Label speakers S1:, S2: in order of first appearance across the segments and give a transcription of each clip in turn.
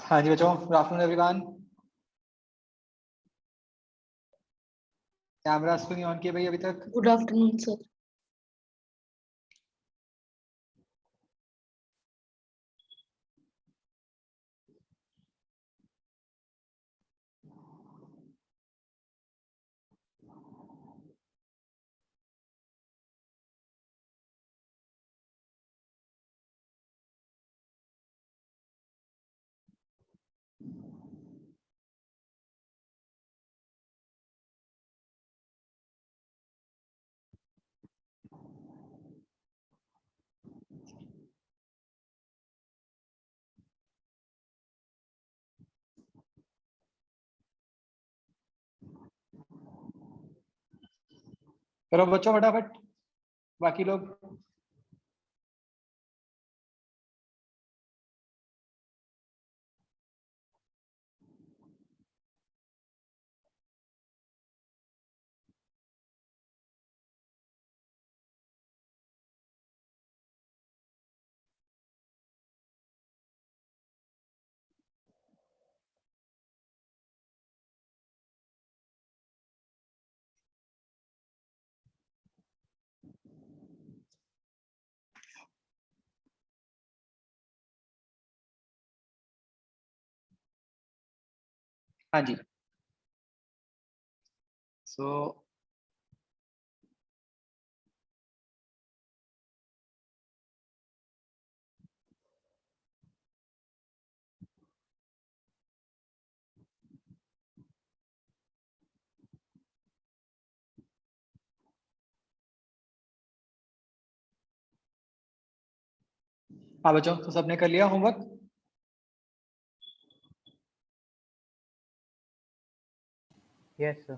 S1: हाँ जी बच्चों, गुड आफ्टरनून एवरीवन। कैमरा क्यों नहीं ऑन किया भाई अभी तक?
S2: Good afternoon sir.
S1: करो बच्चों फटाफट, बाकी लोग। हाँ जी। सो हाँ बच्चों, तो सबने कर लिया होमवर्क?
S3: Yes sir.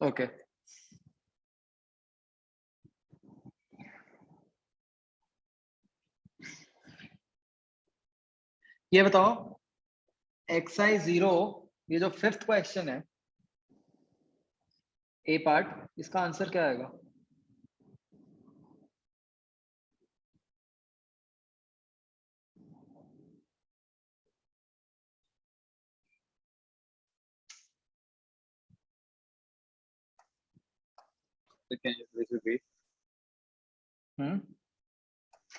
S1: ओके। ये बताओ, एक्सरसाइज 0, ये जो 5th क्वेश्चन है, ए पार्ट, इसका आंसर क्या आएगा?
S4: Can you please repeat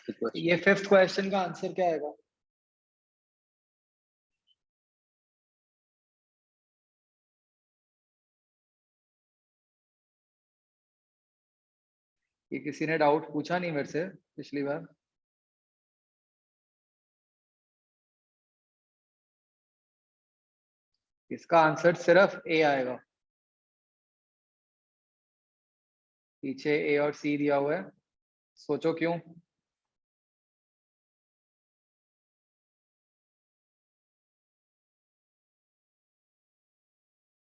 S4: the question?
S1: ये 5th क्वेश्चन का आंसर क्या आएगा? ये किसी ने डाउट पूछा नहीं मेरे से पिछली बार। इसका आंसर सिर्फ ए आएगा। पीछे ए और सी दिया हुआ है, सोचो क्यों?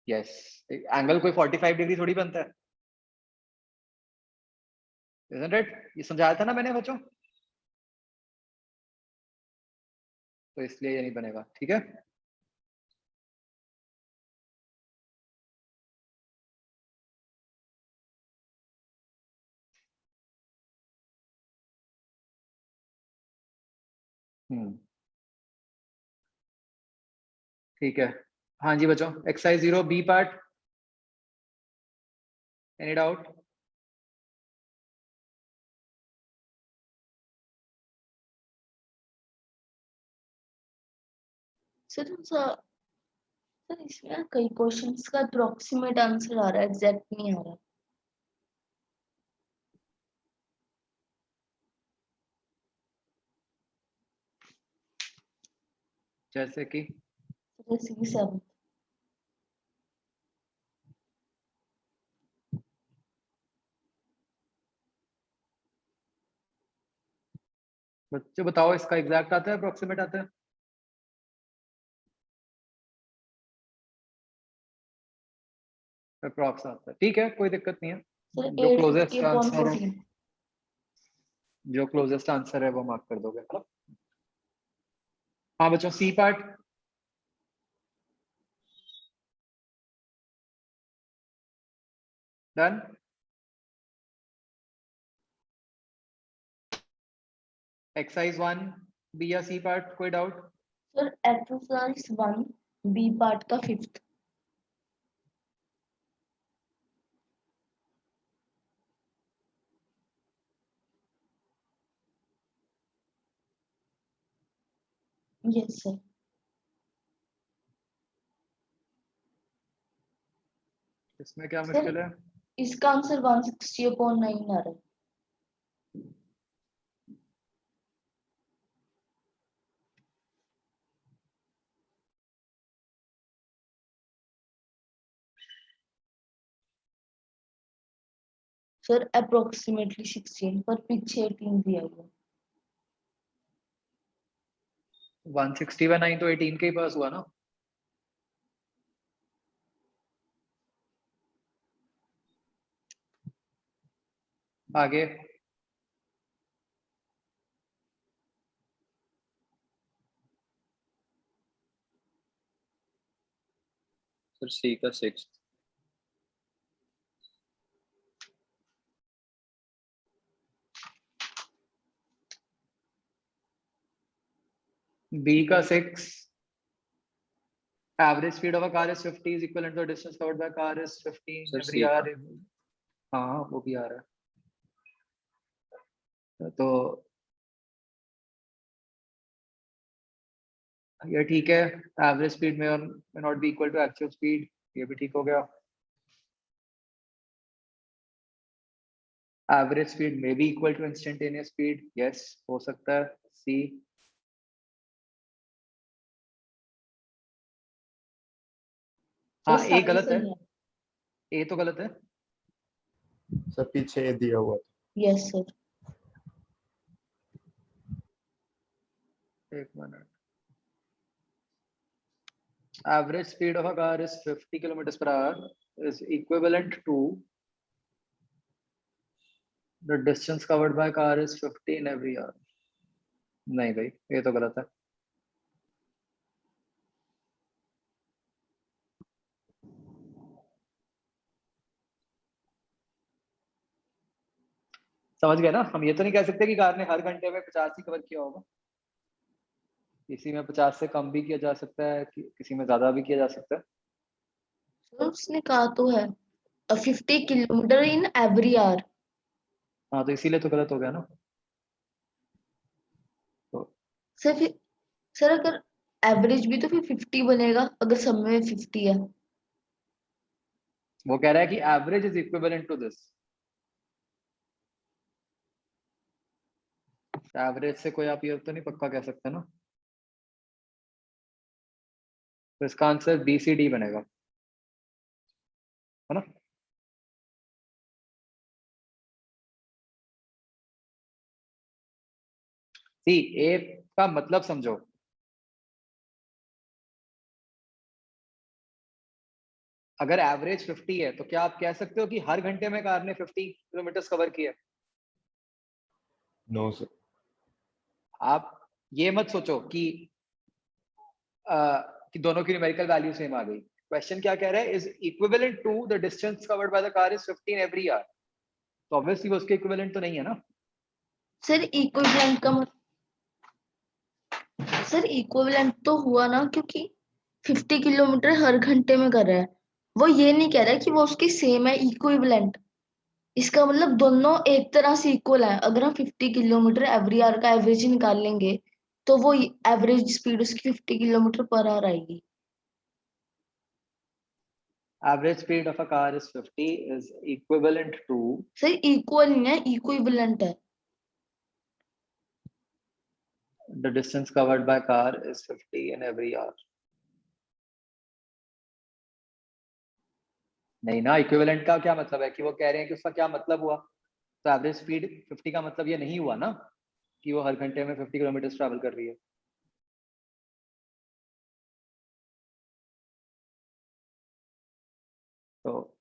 S1: यस, एंगल कोई 45 डिग्री थोड़ी बनता है, isn't it? ये समझाया था ना मैंने बच्चों, तो इसलिए ये नहीं बनेगा। ठीक है, ठीक है। हाँ जी बच्चों, exercise 0 B part, any doubt?
S2: Sir sir इसमें कई क्वेश्चंस का अप्रोक्सीमेट आंसर आ रहा है, एग्जैक्ट नहीं आ रहा।
S1: जैसे कि
S2: जैसे कि 7।
S1: बच्चे बताओ, इसका एग्जैक्ट आता है अप्रोक्सीमेट आता है? अप्रोक्स आता है, ठीक है, कोई दिक्कत नहीं है।
S2: सर
S1: जो क्लोजेस्ट आंसर है,
S2: 8.14।
S1: जो क्लोजेस्ट आंसर है वो मार्क कर दोगे। हाँ बच्चों, C part, done. Exercise 1 B या सी पार्ट कोई doubt?
S2: Sir exercise 1 B part का 5th। Yes sir.
S1: इसमें क्या
S2: सर,
S1: मुश्किल है?
S2: इसका आंसर 160/9 आ रहा है। सर अप्रोक्सीमेटली 16 पर पीछे 18 दिया हुआ।
S1: 160/9 तो 18 के ही पास हुआ ना। आगे
S4: सर सी का 6th।
S1: बी का 6 average speed of a car is 50 is equivalent to the distance covered by car is 15
S4: Sir,
S1: every
S4: C
S1: hour।
S4: का।
S1: हाँ वो भी आ रहा है तो ये ठीक है। एवरेज स्पीड में not be equal to actual speed, ये भी ठीक हो गया। एवरेज स्पीड में be equal to instantaneous speed, yes हो सकता है। सी हाँ ए गलत है, ए तो गलत है।
S5: सर पीछे ये दिया हुआ था।
S2: Yes sir.
S1: एक minute. Average speed of a car is 50 kilometers per hour is equivalent to the distance covered by car is 50 in every hour। नहीं भाई ये तो गलत है। समझ गए ना? हम ये तो नहीं कह सकते कि कार ने हर घंटे में 50 ही कवर किया होगा। किसी में 50 से कम भी किया जा सकता है, किसी में ज्यादा भी किया जा सकता है।
S2: सर उसने कहा तो है 50 किलोमीटर इन एवरी आवर।
S1: हाँ तो इसीलिए तो गलत हो गया ना। तो
S2: सर अगर एवरेज भी तो फिर 50 बनेगा अगर सब में 50 है।
S1: वो कह रहा है कि average is equivalent to this. Average से कोई आप ये तो नहीं पक्का कह सकते ना। तो इसका आंसर बी सी डी बनेगा, है ना? सी ए का मतलब समझो। अगर एवरेज 50 है तो क्या आप कह सकते हो कि हर घंटे में कार ने 50 किलोमीटर कवर किया?
S5: No sir.
S1: आप ये मत सोचो कि दोनों की न्यूमेरिकल वैल्यू सेम आ गई। क्वेश्चन क्या कह रहा है? Is equivalent to the distance covered by the car is 15 every hour. तो ऑब्वियसली वो उसके इक्विवेलेंट तो नहीं है ना।
S2: सर इक्विवेलेंट का सर इक्विवेलेंट तो हुआ ना, क्योंकि 50 किलोमीटर हर घंटे में कर रहा है। वो ये नहीं कह रहा कि वो उसकी सेम है इक्विवेलेंट। इसका मतलब दोनों एक तरह से इक्वल है। अगर हम 50 किलोमीटर एवरी आवर का एवरेज निकाल लेंगे तो वो एवरेज स्पीड उसकी 50 किलोमीटर पर आवर आएगी।
S1: Average speed of a car is 50 is equivalent to.
S2: Sir equal नहीं है, इक्विवेलेंट है।
S1: The distance covered by car is 50 in every hour। नहीं ना, इक्विवेलेंट का क्या मतलब है कि वो कह रहे हैं कि उसका क्या मतलब हुआ। तो एवरेज स्पीड 50 का मतलब ये नहीं हुआ ना कि वो हर घंटे में 50 किलोमीटर ट्रैवल कर रही है। तो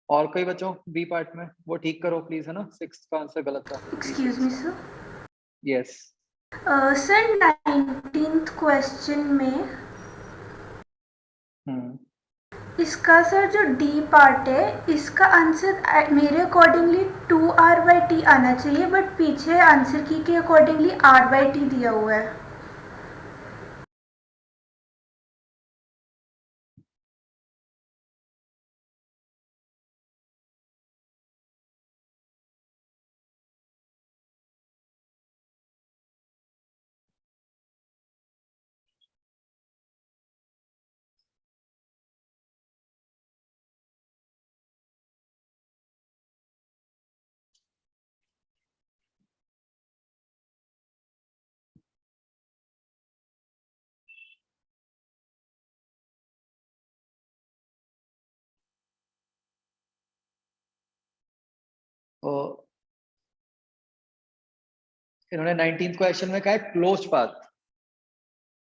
S1: और कोई बच्चों बी पार्ट में वो ठीक करो प्लीज, है ना? 6 का आंसर गलत था।
S6: Excuse me sir.
S1: Yes
S6: sir 19th question में इसका सर जो डी पार्ट है इसका आंसर मेरे अकॉर्डिंगली 2r/t आना चाहिए, बट पीछे आंसर की के अकॉर्डिंगली r/t दिया हुआ है।
S1: तो इन्होंने 19th क्वेश्चन में कहा है क्लोज पाथ,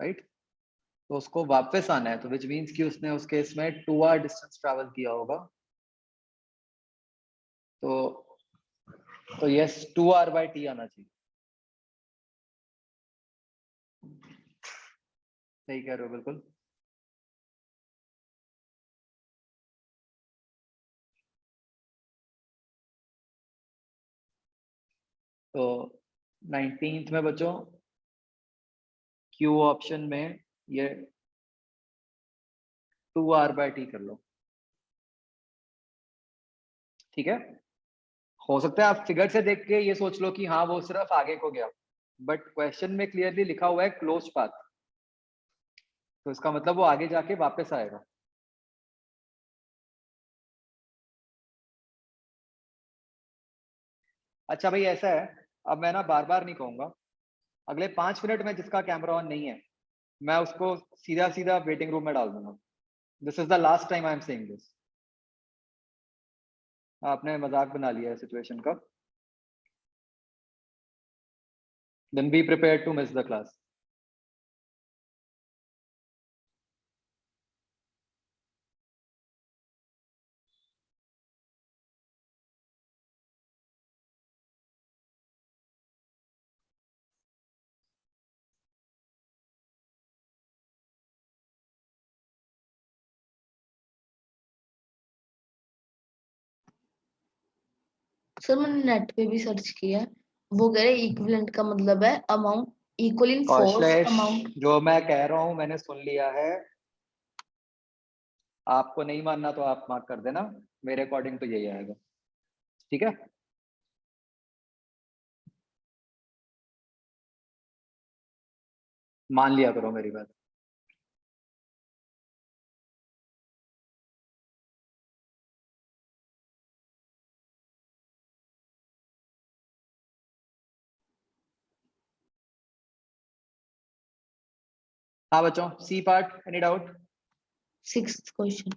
S1: राइट? तो उसको वापस आना है, तो विच मीन्स कि उसने उस केस में 2r डिस्टेंस ट्रैवल किया होगा। तो यस 2r/t आना चाहिए। सही कह रहे हो बिल्कुल। तो 19th में बच्चों क्यू ऑप्शन में ये 2r/t कर लो, ठीक है? हो सकता है आप फिगर से देख के ये सोच लो कि हाँ वो सिर्फ आगे को गया, बट क्वेश्चन में क्लियरली लिखा हुआ है क्लोज पाथ, तो इसका मतलब वो आगे जाके वापस आएगा। अच्छा भाई ऐसा है, अब मैं ना बार बार नहीं कहूंगा, अगले 5 मिनट में जिसका कैमरा ऑन नहीं है मैं उसको सीधा सीधा वेटिंग रूम में डाल दूंगा। This is the last time I am saying this. आपने मजाक बना लिया है सिचुएशन का। Then be prepared to miss the class.
S2: Sir मैंने नेट पे भी सर्च किया है, वो कह रहे इक्विवेलेंट का मतलब है amount equal in force
S1: Kaushlesh,
S2: amount.
S1: जो मैं कह रहा हूं मैंने सुन लिया है, आपको नहीं मानना तो आप मार्क कर देना, मेरे अकॉर्डिंग तो यही आएगा, ठीक है? मान लिया करो मेरी बात। हाँ बच्चों, C part any doubt?
S2: 6th question.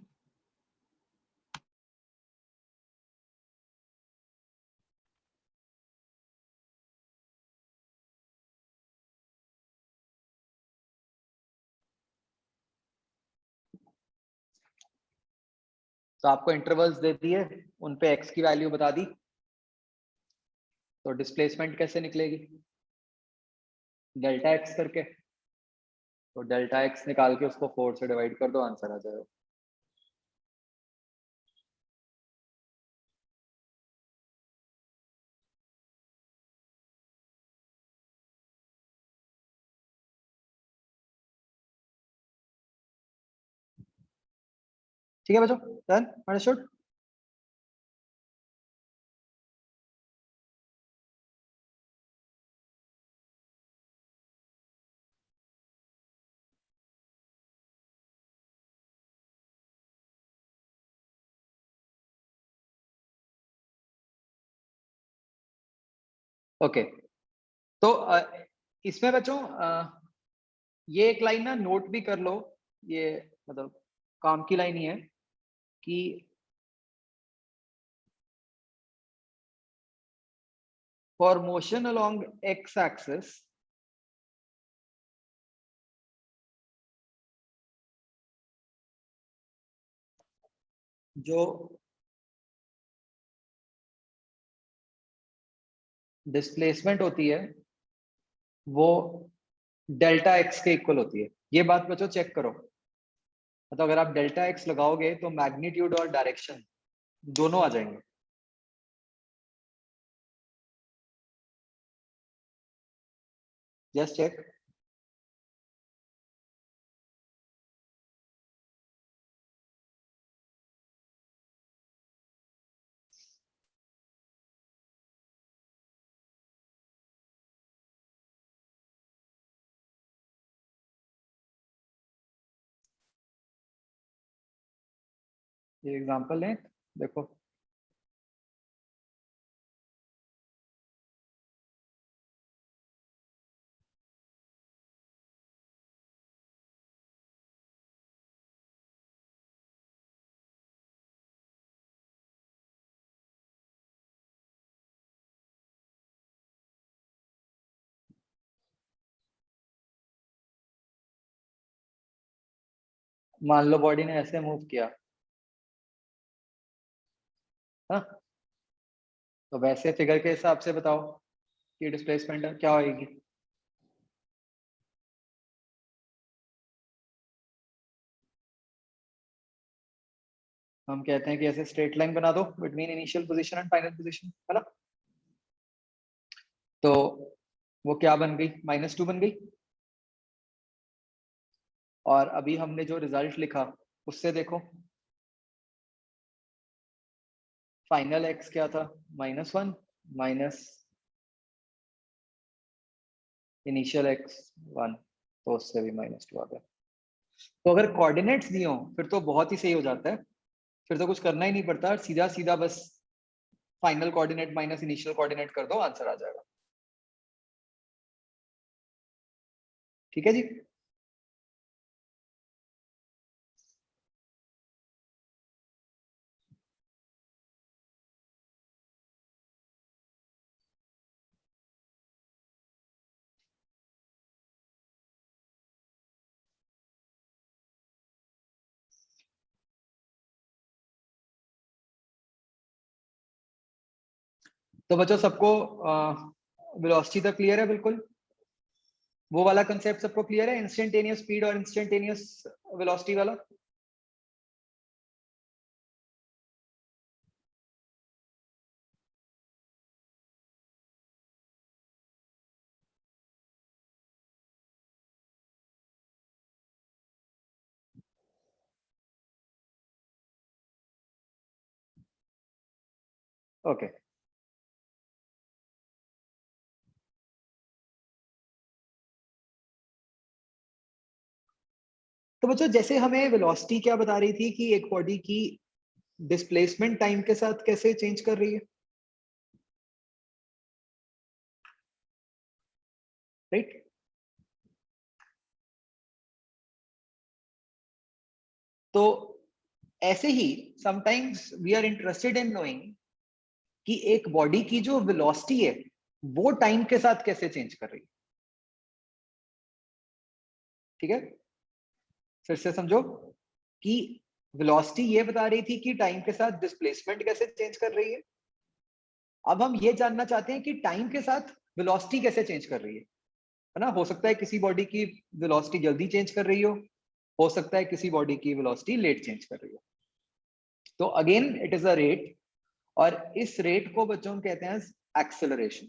S1: तो आपको इंटरवल्स दे दिए, उन पे x की वैल्यू बता दी, तो डिस्प्लेसमेंट कैसे निकलेगी? डेल्टा x करके, तो डेल्टा x निकाल के उसको 4 से डिवाइड कर दो, आंसर आ जाएगा। ठीक है बच्चों, डन, अंडरस्टूड? ओके, तो इसमें बच्चों ये एक लाइन ना नोट भी कर लो, ये मतलब काम की लाइन ही है कि for motion along x axis जो डिस्प्लेसमेंट होती है वो डेल्टा एक्स के इक्वल होती है। ये बात बच्चों चेक करो, मतलब अगर आप डेल्टा एक्स लगाओगे तो मैग्नीट्यूड और डायरेक्शन दोनों आ जाएंगे। Just check. ये एग्जांपल लें, देखो मान लो बॉडी ने ऐसे मूव किया, हाँ, तो वैसे फिगर के हिसाब से बताओ कि डिस्प्लेसमेंट क्या होगी। हम कहते हैं कि ऐसे स्ट्रेट लाइन बना दो between initial position and final position, है ना। तो वो क्या बन गई, -2 बन गई। और अभी हमने जो रिजल्ट लिखा उससे देखो, फाइनल एक्स क्या था, -1 माइनस इनिशियल एक्स 1, तो उससे भी -2 आ गया। तो अगर कोऑर्डिनेट्स दिए हो फिर तो बहुत ही सही हो जाता है, फिर तो कुछ करना ही नहीं पड़ता, सीधा सीधा बस final coordinate minus initial coordinate कर दो, आंसर आ जाएगा। ठीक है जी। तो बच्चों सबको वेलोसिटी तक क्लियर है बिल्कुल, वो वाला कंसेप्ट सबको क्लियर है, इंस्टेंटेनियस स्पीड और इंस्टेंटेनियस वेलोसिटी वाला। ओके तो बच्चों जैसे हमें वेलोसिटी क्या बता रही थी कि एक बॉडी की डिस्प्लेसमेंट टाइम के साथ कैसे चेंज कर रही है, राइट। तो ऐसे ही sometimes we are interested in knowing कि एक बॉडी की जो वेलोसिटी है वो टाइम के साथ कैसे चेंज कर रही है। ठीक है, फिर से समझो कि वेलोसिटी ये बता रही थी कि टाइम के साथ डिस्प्लेसमेंट कैसे चेंज कर रही है। अब हम ये जानना चाहते हैं कि टाइम के साथ वेलोसिटी कैसे चेंज कर रही है ना। हो सकता है किसी बॉडी की वेलोसिटी जल्दी चेंज कर रही हो सकता है किसी बॉडी की वेलोसिटी लेट चेंज कर रही हो। तो again it is a rate, और इस रेट को बच्चों हम कहते हैं एक्सेलरेशन।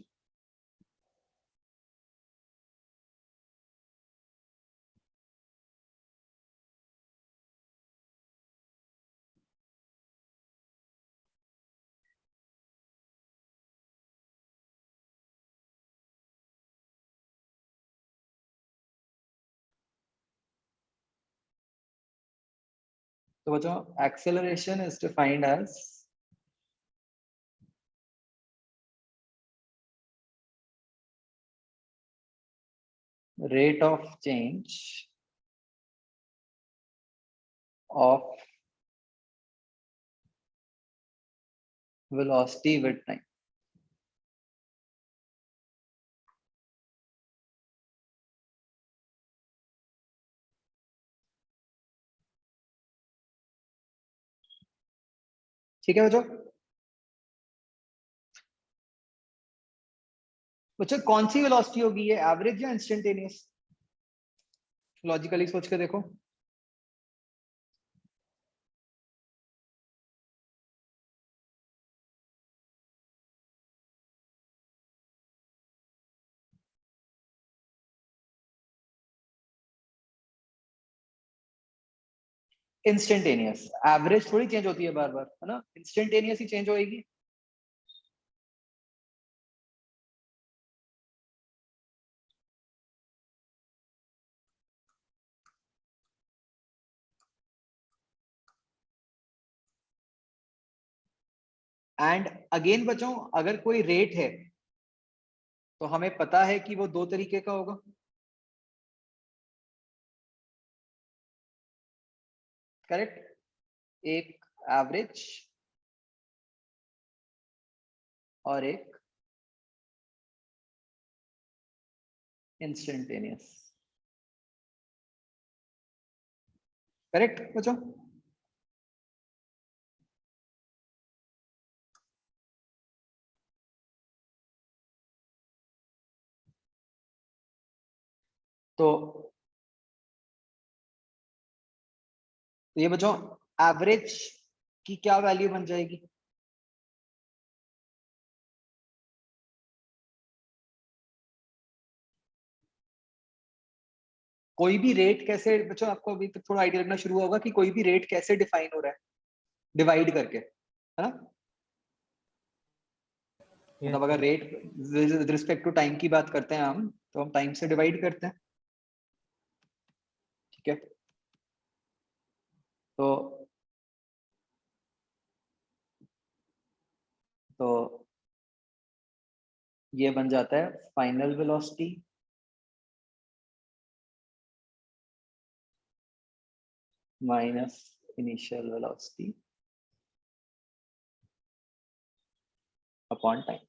S1: तो बच्चों acceleration is defined as rate of change of velocity with time। ठीक है बच्चों। बच्चों कौन सी वेलोसिटी होगी, ये एवरेज या इंस्टेंटेनियस, लॉजिकली सोच के देखो। इंस्टेंटेनियस, एवरेज थोड़ी चेंज होती है बार बार, है ना, इंस्टेंटेनियस ही चेंज होएगी। एंड अगेन बच्चों, अगर कोई रेट है तो हमें पता है कि वो दो तरीके का होगा। करेक्ट, एक एवरेज और एक इंस्टेंटेनियस। करेक्ट बच्चों? तो ये बच्चों एवरेज की क्या वैल्यू बन जाएगी? कोई भी रेट कैसे बच्चों, आपको अभी तक थोड़ा आइडिया लगना शुरू हुआ होगा कि कोई भी रेट कैसे डिफाइन हो रहा है, डिवाइड करके, है ना।
S3: Yes,
S1: मतलब अगर
S3: sir.
S1: Rate with respect to time की बात करते हैं हम, तो हम टाइम से डिवाइड करते हैं, ठीक है। तो ये बन जाता है final velocity minus initial velocity upon time,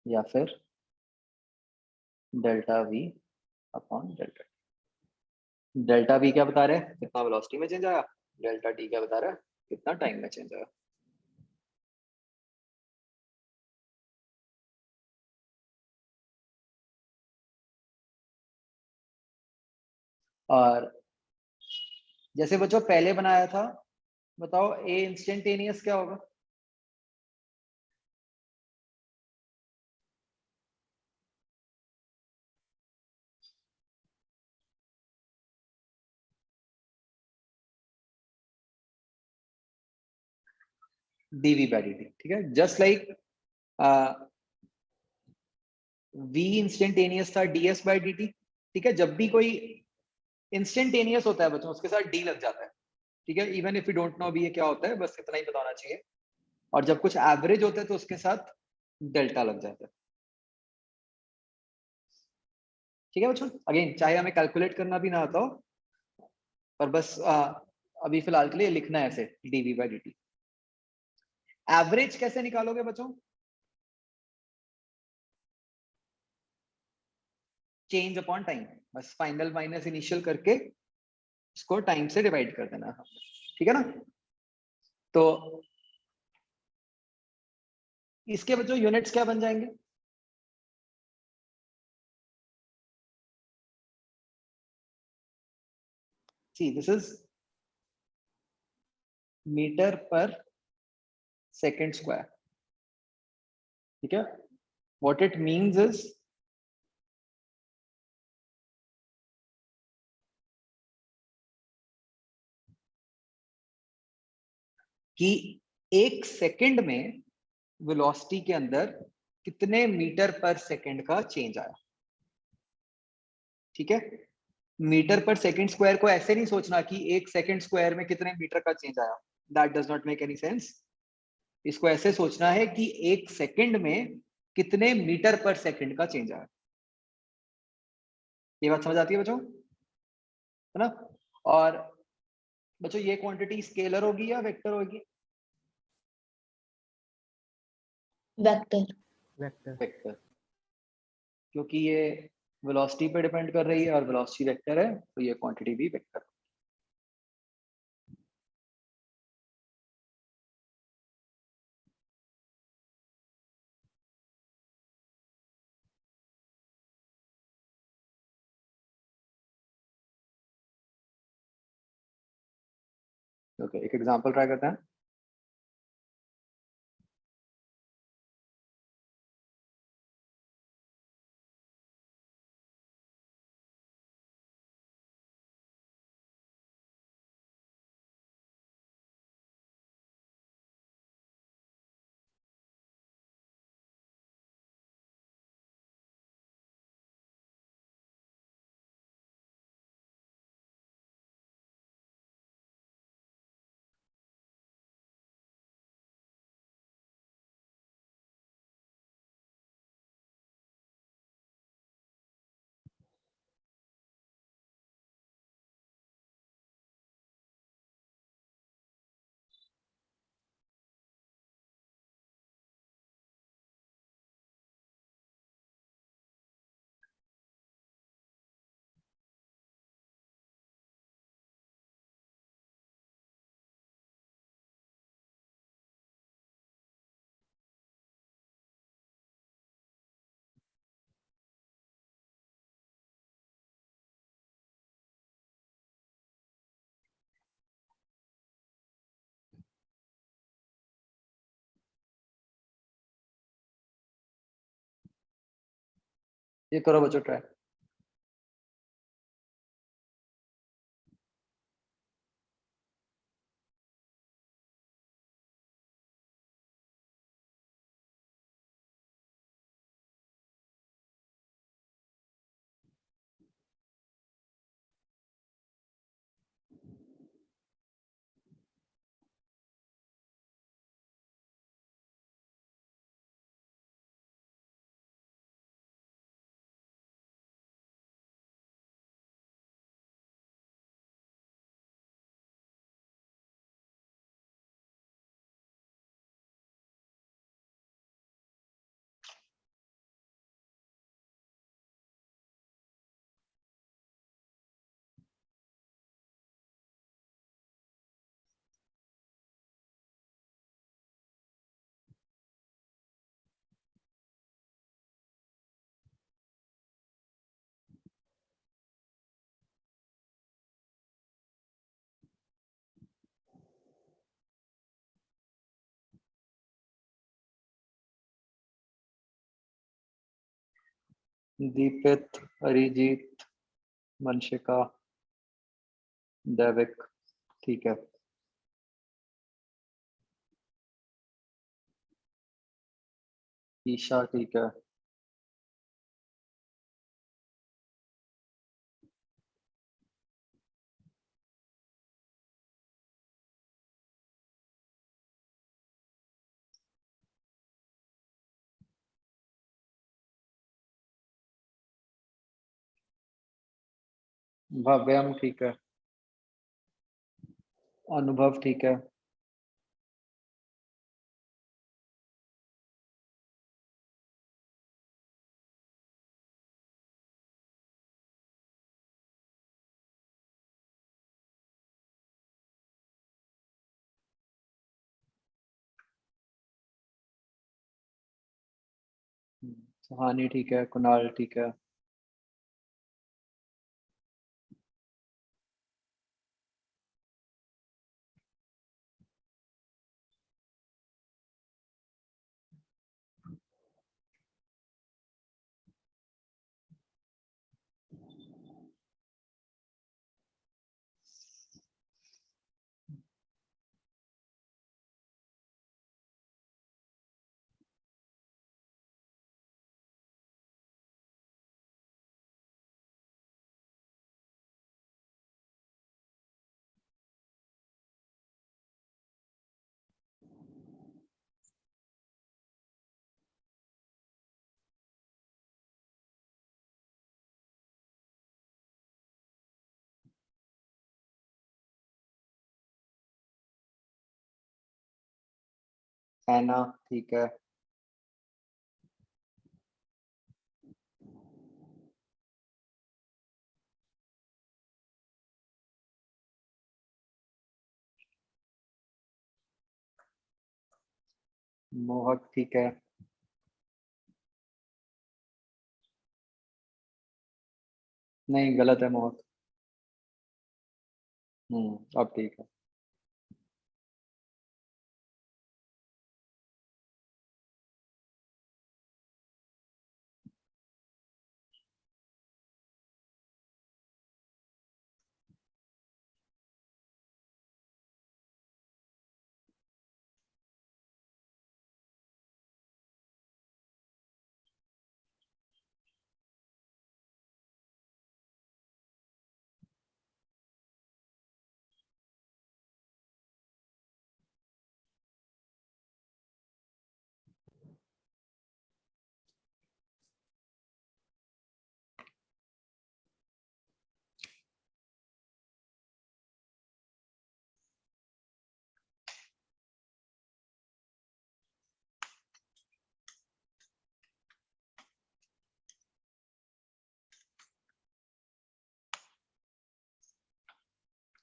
S1: या फिर delta we upon delta T. Delta we क्या बता रहा है, कितना वेलोसिटी में चेंज आया, डेल्टा टी क्या बता रहा है, कितना टाइम में चेंज आया। और जैसे बच्चों पहले बनाया था, बताओ ए इंस्टेंटेनियस क्या होगा? डीवी बाई डी टी, ठीक है। जस्ट लाइक वी इंस्टेंटेनियस था डीएस बाई डी टी, ठीक है। जब भी कोई इंस्टेंटेनियस होता है बच्चों, उसके साथ डी लग जाता है, ठीक है। Even if you don't know अभी ये क्या होता है, बस इतना ही पता होना चाहिए। और जब कुछ एवरेज होता है तो उसके साथ डेल्टा लग जाता है, ठीक है बच्चों। अगेन चाहे हमें कैलकुलेट करना भी ना आता हो, पर बस अभी फिलहाल के लिए लिखना है ऐसे, dv by d t. Average कैसे निकालोगे बच्चों? चेंज अपॉन टाइम, बस फाइनल माइनस इनिशियल करके इसको टाइम से डिवाइड कर देना, ठीक है ना। तो इसके बच्चों यूनिट्स क्या बन जाएंगे? सी दिस इज मीटर पर सेकेंड स्क्वायर, ठीक है। व्हाट इट मींस इज कि एक सेकंड में वेलोसिटी के अंदर कितने मीटर पर सेकंड का चेंज आया, ठीक है। मीटर पर सेकंड स्क्वायर को ऐसे नहीं सोचना कि एक सेकंड स्क्वायर में कितने मीटर का चेंज आया, that does not make any sense. इसको ऐसे सोचना है कि एक सेकंड में कितने मीटर पर सेकंड का चेंज आया। ये बात समझ आती है बच्चों, है ना। और बच्चों ये क्वांटिटी स्केलर होगी या वेक्टर होगी?
S2: वेक्टर।
S3: Vector.
S1: वेक्टर, क्योंकि ये वेलोसिटी पे डिपेंड कर रही है और वेलोसिटी वेक्टर है, तो ये क्वांटिटी भी वेक्टर। ओके, एक एग्जांपल ट्राई करते हैं। ये करो बच्चों ट्राई। दीपित, अरिजीत, वंशिका, दैविक, ठीक है। ईशा, ठीक है। भव्यम, ठीक है। अनुभव, ठीक है। सुहानी, ठीक है। कुणाल, ठीक है। हैना, ठीक है। मोहक, ठीक है। नहीं, गलत है मोहक। अब ठीक है।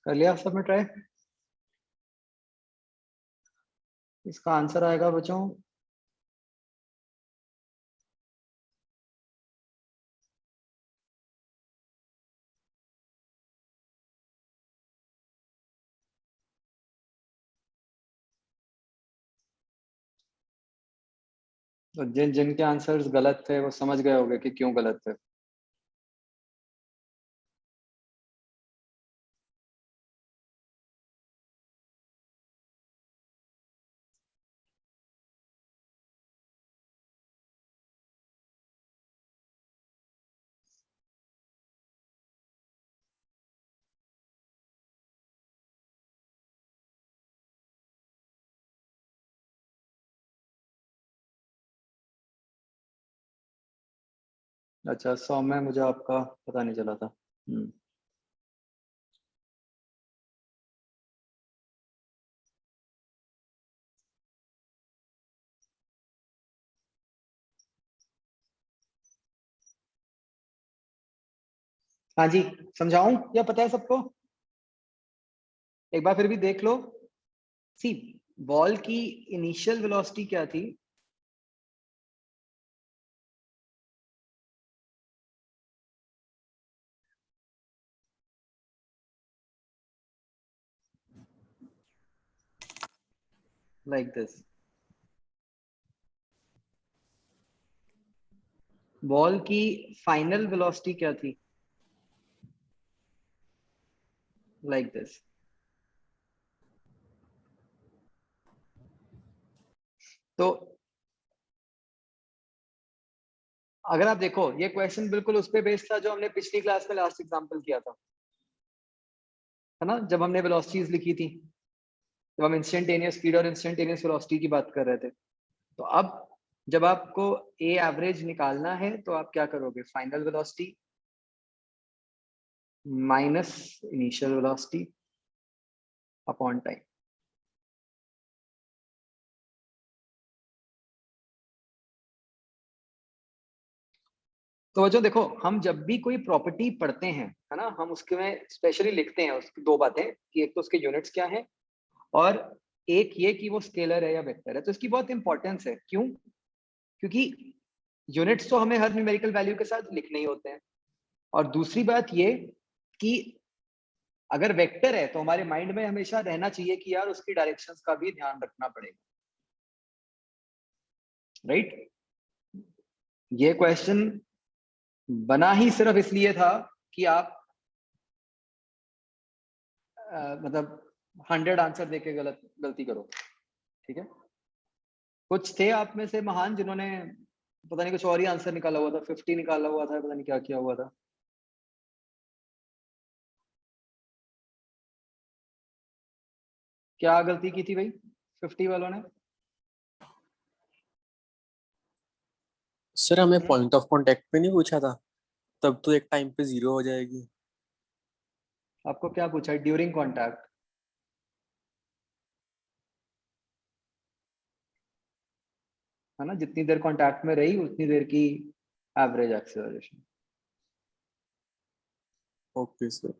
S1: कर लिया आप सबने ट्राई? इसका आंसर आएगा बच्चों तो जिनके आंसर्स गलत थे वो समझ गए होंगे कि क्यों गलत थे। अच्छा, 100 में मुझे आपका पता नहीं चला था। हाँ जी, समझाऊं या पता है सबको? एक बार फिर भी देख लो। सी, बॉल की इनिशियल वेलोसिटी क्या थी? Like this. बॉल की फाइनल वेलोसिटी क्या थी? Like this. तो अगर आप देखो, ये क्वेश्चन बिल्कुल उस पे बेस्ड था जो हमने पिछली क्लास में लास्ट एग्जांपल किया था, है ना, जब हमने वेलोसिटीज लिखी थी, जब हम इंस्टेंटेनियस स्पीड और इंस्टेंटेनियस वेलोसिटी की बात कर रहे थे। तो अब जब आपको ए एवरेज निकालना है तो आप क्या करोगे? Final velocity minus initial velocity upon time. तो जो देखो, हम जब भी कोई प्रॉपर्टी पढ़ते हैं, है ना, हम उसके में स्पेशली लिखते हैं उसकी दो बातें, कि एक तो उसके यूनिट्स क्या है और एक ये कि वो स्केलर है या वेक्टर है। तो इसकी बहुत इंपॉर्टेंस है। क्यों? क्योंकि यूनिट्स तो हमें हर न्यूमेरिकल वैल्यू के साथ लिखने ही होते हैं, और दूसरी बात ये कि अगर वेक्टर है तो हमारे माइंड में हमेशा रहना चाहिए कि यार उसकी डायरेक्शंस का भी ध्यान रखना पड़ेगा, राइट? ये क्वेश्चन बना ही सिर्फ इसलिए था कि आप मतलब 100 आंसर देके गलती करो, ठीक है? कुछ थे आप में से महान जिन्होंने पता नहीं कुछ और ही आंसर निकाला हुआ था, 50 निकाला हुआ था, पता नहीं क्या किया हुआ था। क्या गलती की थी भाई 50 वालों ने?
S5: सर हमें पॉइंट ऑफ कांटेक्ट पे नहीं पूछा था, तब तो एक टाइम पे 0 हो जाएगी।
S1: आपको क्या पूछा है? ड्यूरिंग कॉन्टैक्ट, है ना, जितनी देर कॉन्टैक्ट में रही उतनी देर की average acceleration.
S5: Okay sir.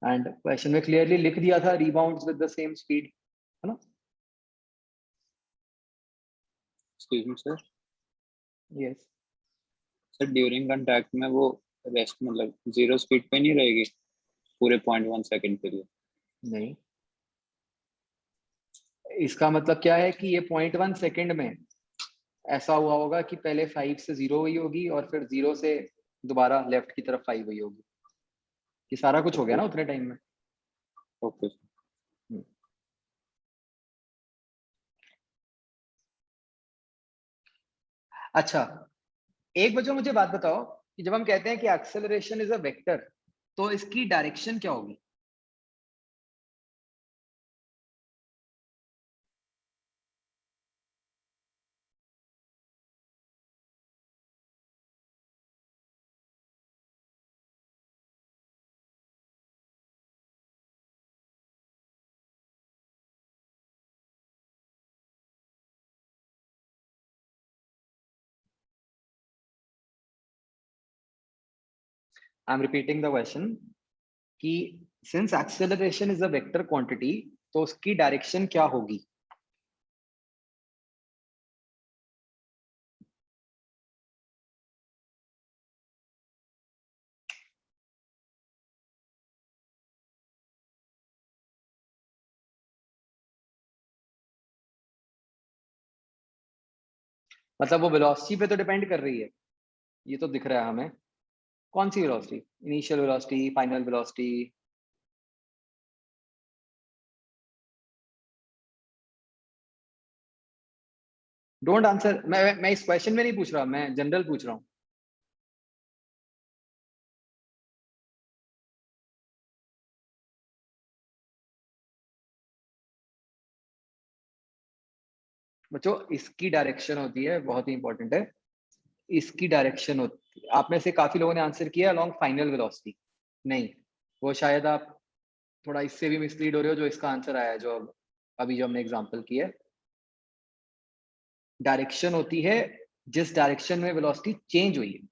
S1: And question में क्लियरली लिख दिया था rebounds with the same speed, है ना?
S4: Excuse me sir.
S1: Yes.
S4: Sir during contact में वो रेस्ट मतलब 0 स्पीड पे नहीं रहेगी पूरे 0.1 सेकंड के लिए?
S1: नहीं, इसका मतलब क्या है कि ये 0.1 सेकंड में ऐसा हुआ होगा कि पहले 5 से 0 हुई होगी और फिर 0 से दोबारा लेफ्ट की तरफ 5 हुई होगी। ये सारा कुछ हो गया ना उतने टाइम में।
S4: ओके।
S1: अच्छा, एक बच्चों मुझे बात बताओ कि जब हम कहते हैं कि एक्सेलरेशन इज अ वेक्टर, तो इसकी डायरेक्शन क्या होगी? I am repeating the question कि since acceleration is a vector quantity, तो उसकी डायरेक्शन क्या होगी? मतलब वो वेलोसिटी पे तो डिपेंड कर रही है, ये तो दिख रहा है हमें। कौन सी velocity? Initial velocity, final velocity? Don't answer. मैं इस क्वेश्चन में नहीं पूछ रहा, मैं जनरल पूछ रहा हूँ। बच्चों इसकी डायरेक्शन होती है, बहुत ही इंपॉर्टेंट है, इसकी डायरेक्शन होती है। आप में से काफी लोगों ने आंसर किया अलोंग फाइनल वेलोसिटी, नहीं, वो शायद आप थोड़ा इससे भी मिसलीड हो रहे हो, जो इसका आंसर आया है, जो अभी जो हमने एग्जांपल किया है। डायरेक्शन होती है जिस डायरेक्शन में वेलोसिटी चेंज हुई है।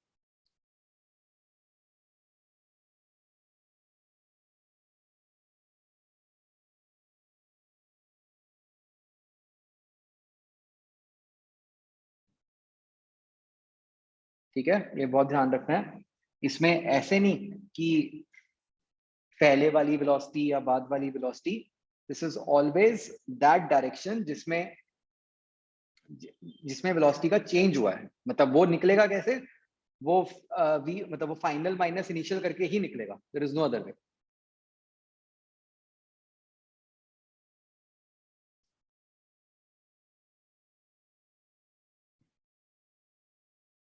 S1: ठीक है, ये बहुत ध्यान रखना है। इसमें ऐसे नहीं कि पहले वाली वेलोसिटी या बाद वाली velocity, this is always that direction जिसमें वेलोसिटी का चेंज हुआ है। मतलब वो निकलेगा कैसे? वो वी मतलब वो फाइनल माइनस इनिशियल करके ही निकलेगा, there is no other way.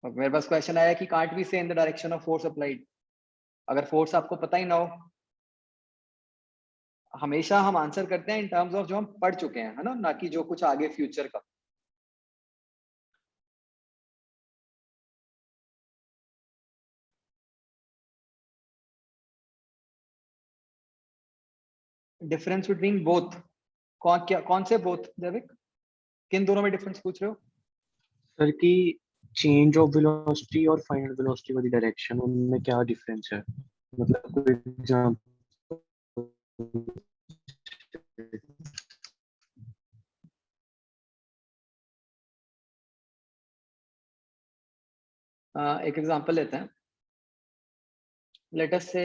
S1: मेरे पास क्वेश्चन आया कि can't we say in the direction of force applied. अगर फोर्स आपको पता ही ना हो, हमेशा हम आंसर करते हैं इन टर्म्स ऑफ जो हम पढ़ चुके हैं, है ना कि जो कुछ आगे फ्यूचर का। Difference between both? कौन से बोथ जैविक? किन दोनों में डिफरेंस पूछ रहे हो?
S5: सर की चेंज ऑफ वेलोसिटी और फाइनल वेलोसिटी वाली डायरेक्शन, उनमें क्या डिफरेंस है? मतलब कोई एग्जांपल?
S1: एक एग्जांपल लेते हैं। लेट अस से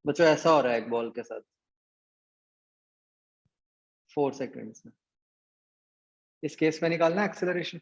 S1: बच्चों ऐसा हो रहा है एक बॉल के साथ 4 सेकंड्स में। इस केस में निकालना acceleration.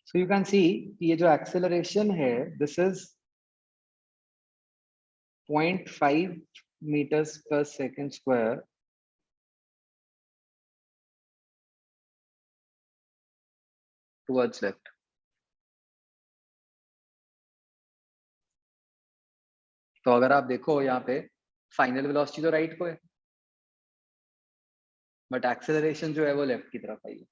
S1: So you can see ये जो एक्सेलरेशन है, this is 0.5 meters per second square towards left। तो अगर आप देखो यहाँ पे फाइनल वेलोसिटी तो राइट को है, बट एक्सेलरेशन जो है वो लेफ्ट की तरफ आई है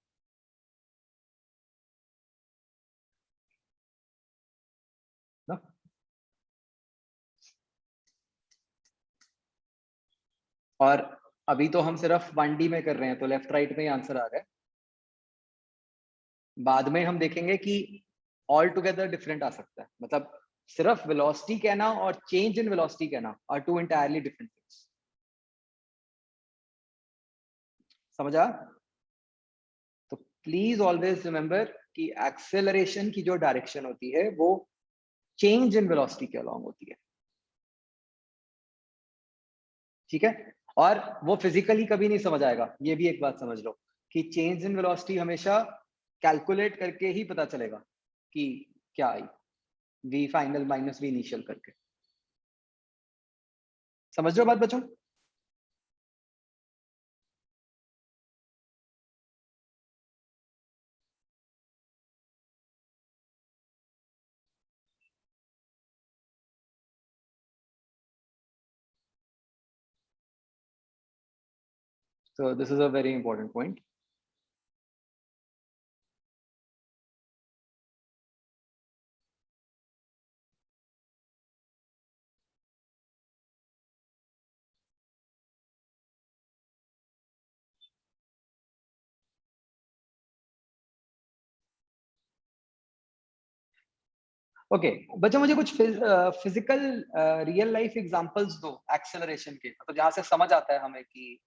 S1: ना। और अभी तो हम सिर्फ 1D में कर रहे हैं, तो लेफ्ट राइट में ही आंसर आ रहा है। बाद में हम देखेंगे कि ऑल टुगेदर डिफरेंट आ सकता है। मतलब सिर्फ वेलोसिटी कहना और चेंज इन वेलोसिटी कहना are two entirely different things. समझा? तो प्लीज ऑलवेज रिमेंबर कि एक्सेलरेशन की जो डायरेक्शन होती है वो चेंज इन वेलोसिटी के अलोंग होती है। ठीक है, और वो फिजिकली कभी नहीं समझ आएगा, ये भी एक बात समझ लो कि चेंज इन वेलोसिटी हमेशा कैलकुलेट करके ही पता चलेगा कि क्या आई, V final minus V initial करके। समझ रहे हो बात बच्चों? So this is a very important point. Okay बच्चों, मुझे कुछ फिजिकल रियल लाइफ एग्जांपल्स दो एक्सेलरेशन के, मतलब जहां से समझ आता है हमें कि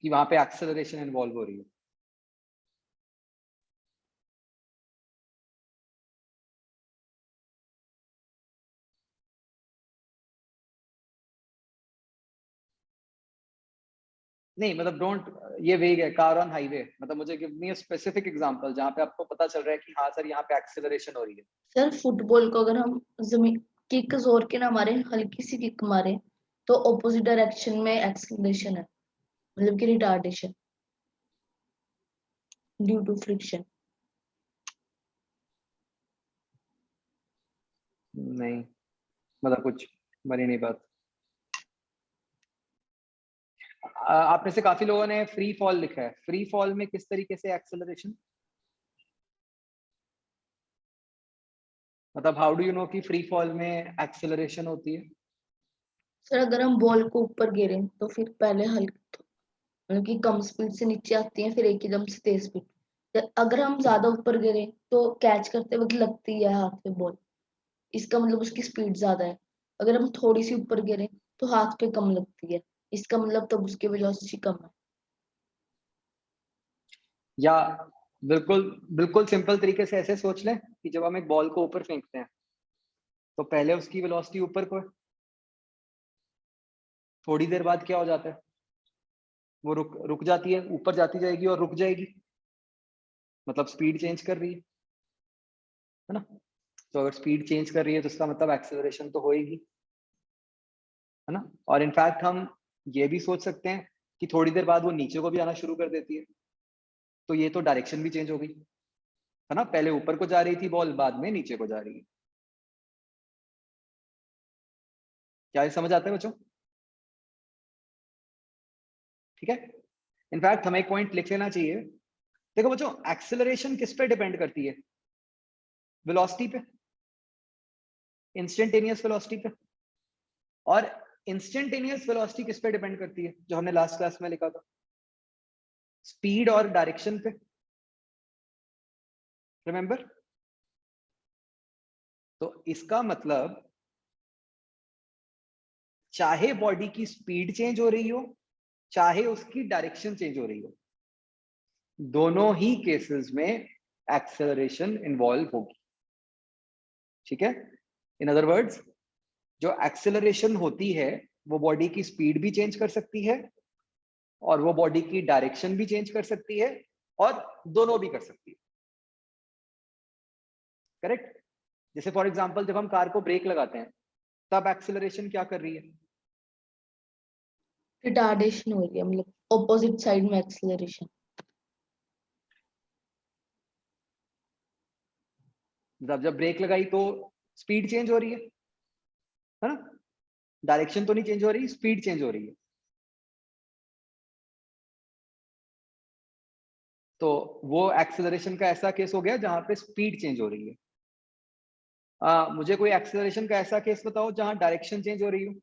S1: वहां पे एक्सेलरेशन इन्वॉल्व हो रही है। नहीं मतलब डोंट, ये वेग है, कार ऑन हाईवे, मतलब मुझे give me a specific example जहां पे आपको पता चल रहा है कि हाँ सर यहाँ पे एक्सेलरेशन हो रही है।
S2: सर फुटबॉल को अगर हम जमीन किक जोर के ना मारे, हल्की सी किक मारे, तो ऑपोजिट डायरेक्शन में एक्सेलरेशन है, मतलब कि रिटार्डेशन ड्यू टू फ्रिक्शन।
S1: नहीं मतलब कुछ बनी नहीं बात। आप में से काफी लोगों ने फ्री फॉल लिखा है, फ्री फॉल में किस तरीके से एक्सेलरेशन, मतलब हाउ डू यू नो कि फ्री फॉल में एक्सेलरेशन होती है?
S2: सर अगर हम बॉल को ऊपर गिरे तो फिर पहले हल्की, मतलब कि कम स्पीड से नीचे आती है, फिर एकदम से तेज स्पीड। अगर हम ज्यादा ऊपर गिरे तो कैच करते वक्त लगती है हाथ पे बॉल, इसका मतलब उसकी स्पीड ज्यादा है। अगर हम थोड़ी सी ऊपर गिरे तो हाथ पे कम लगती है, इसका मतलब तब उसकी वेलोसिटी कम है।
S1: या बिल्कुल बिल्कुल सिंपल तरीके से ऐसे सोच लें कि जब हम एक बॉल को ऊपर फेंकते हैं तो पहले उसकी वेलोसिटी ऊपर को है, थोड़ी देर बाद क्या हो जाता है, वो रुक जाती है, ऊपर जाती जाएगी और रुक जाएगी, मतलब स्पीड चेंज कर रही है ना। तो अगर स्पीड चेंज कर रही है तो इसका मतलब एक्सेलरेशन तो होएगी, है ना। और इनफैक्ट हम ये भी सोच सकते हैं कि थोड़ी देर बाद वो नीचे को भी आना शुरू कर देती है, तो ये तो डायरेक्शन भी चेंज हो गई, है ना। पहले ऊपर को जा रही थी बॉल, बाद में नीचे को जा रही है। क्या ये समझ आता है बच्चों? ठीक है। इनफैक्ट हमें एक पॉइंट लिख लेना चाहिए। देखो बच्चों, एक्सेलरेशन किस पे डिपेंड करती है? वेलोसिटी पे, इंस्टेंटेनियस वेलोसिटी पे। और इंस्टेंटेनियस वेलोसिटी किस पे डिपेंड करती है, जो हमने लास्ट क्लास में लिखा था? स्पीड और डायरेक्शन पे, रिमेंबर। तो इसका मतलब चाहे बॉडी की स्पीड चेंज हो रही हो, चाहे उसकी डायरेक्शन चेंज हो रही हो, दोनों ही केसेस में एक्सेलरेशन इन्वॉल्व होगी। ठीक है। इन अदर वर्ड्स, जो एक्सेलरेशन होती है वो बॉडी की स्पीड भी चेंज कर सकती है और वो बॉडी की डायरेक्शन भी चेंज कर सकती है, और दोनों भी कर सकती है। करेक्ट। जैसे फॉर एग्जांपल जब हम कार को ब्रेक लगाते हैं तब एक्सेलरेशन क्या कर रही है?
S2: रिटार्डेशन हो रही है, मतलब ऑपोजिट साइड में एक्सेलरेशन।
S1: मतलब जब ब्रेक लगाई तो स्पीड चेंज हो रही है ना। डायरेक्शन तो नहीं चेंज हो रही, स्पीड चेंज हो रही है। तो वो एक्सेलरेशन का ऐसा केस हो गया जहां पे स्पीड चेंज हो रही है। मुझे कोई एक्सेलरेशन का ऐसा केस बताओ जहां डायरेक्शन चेंज हो रही हो।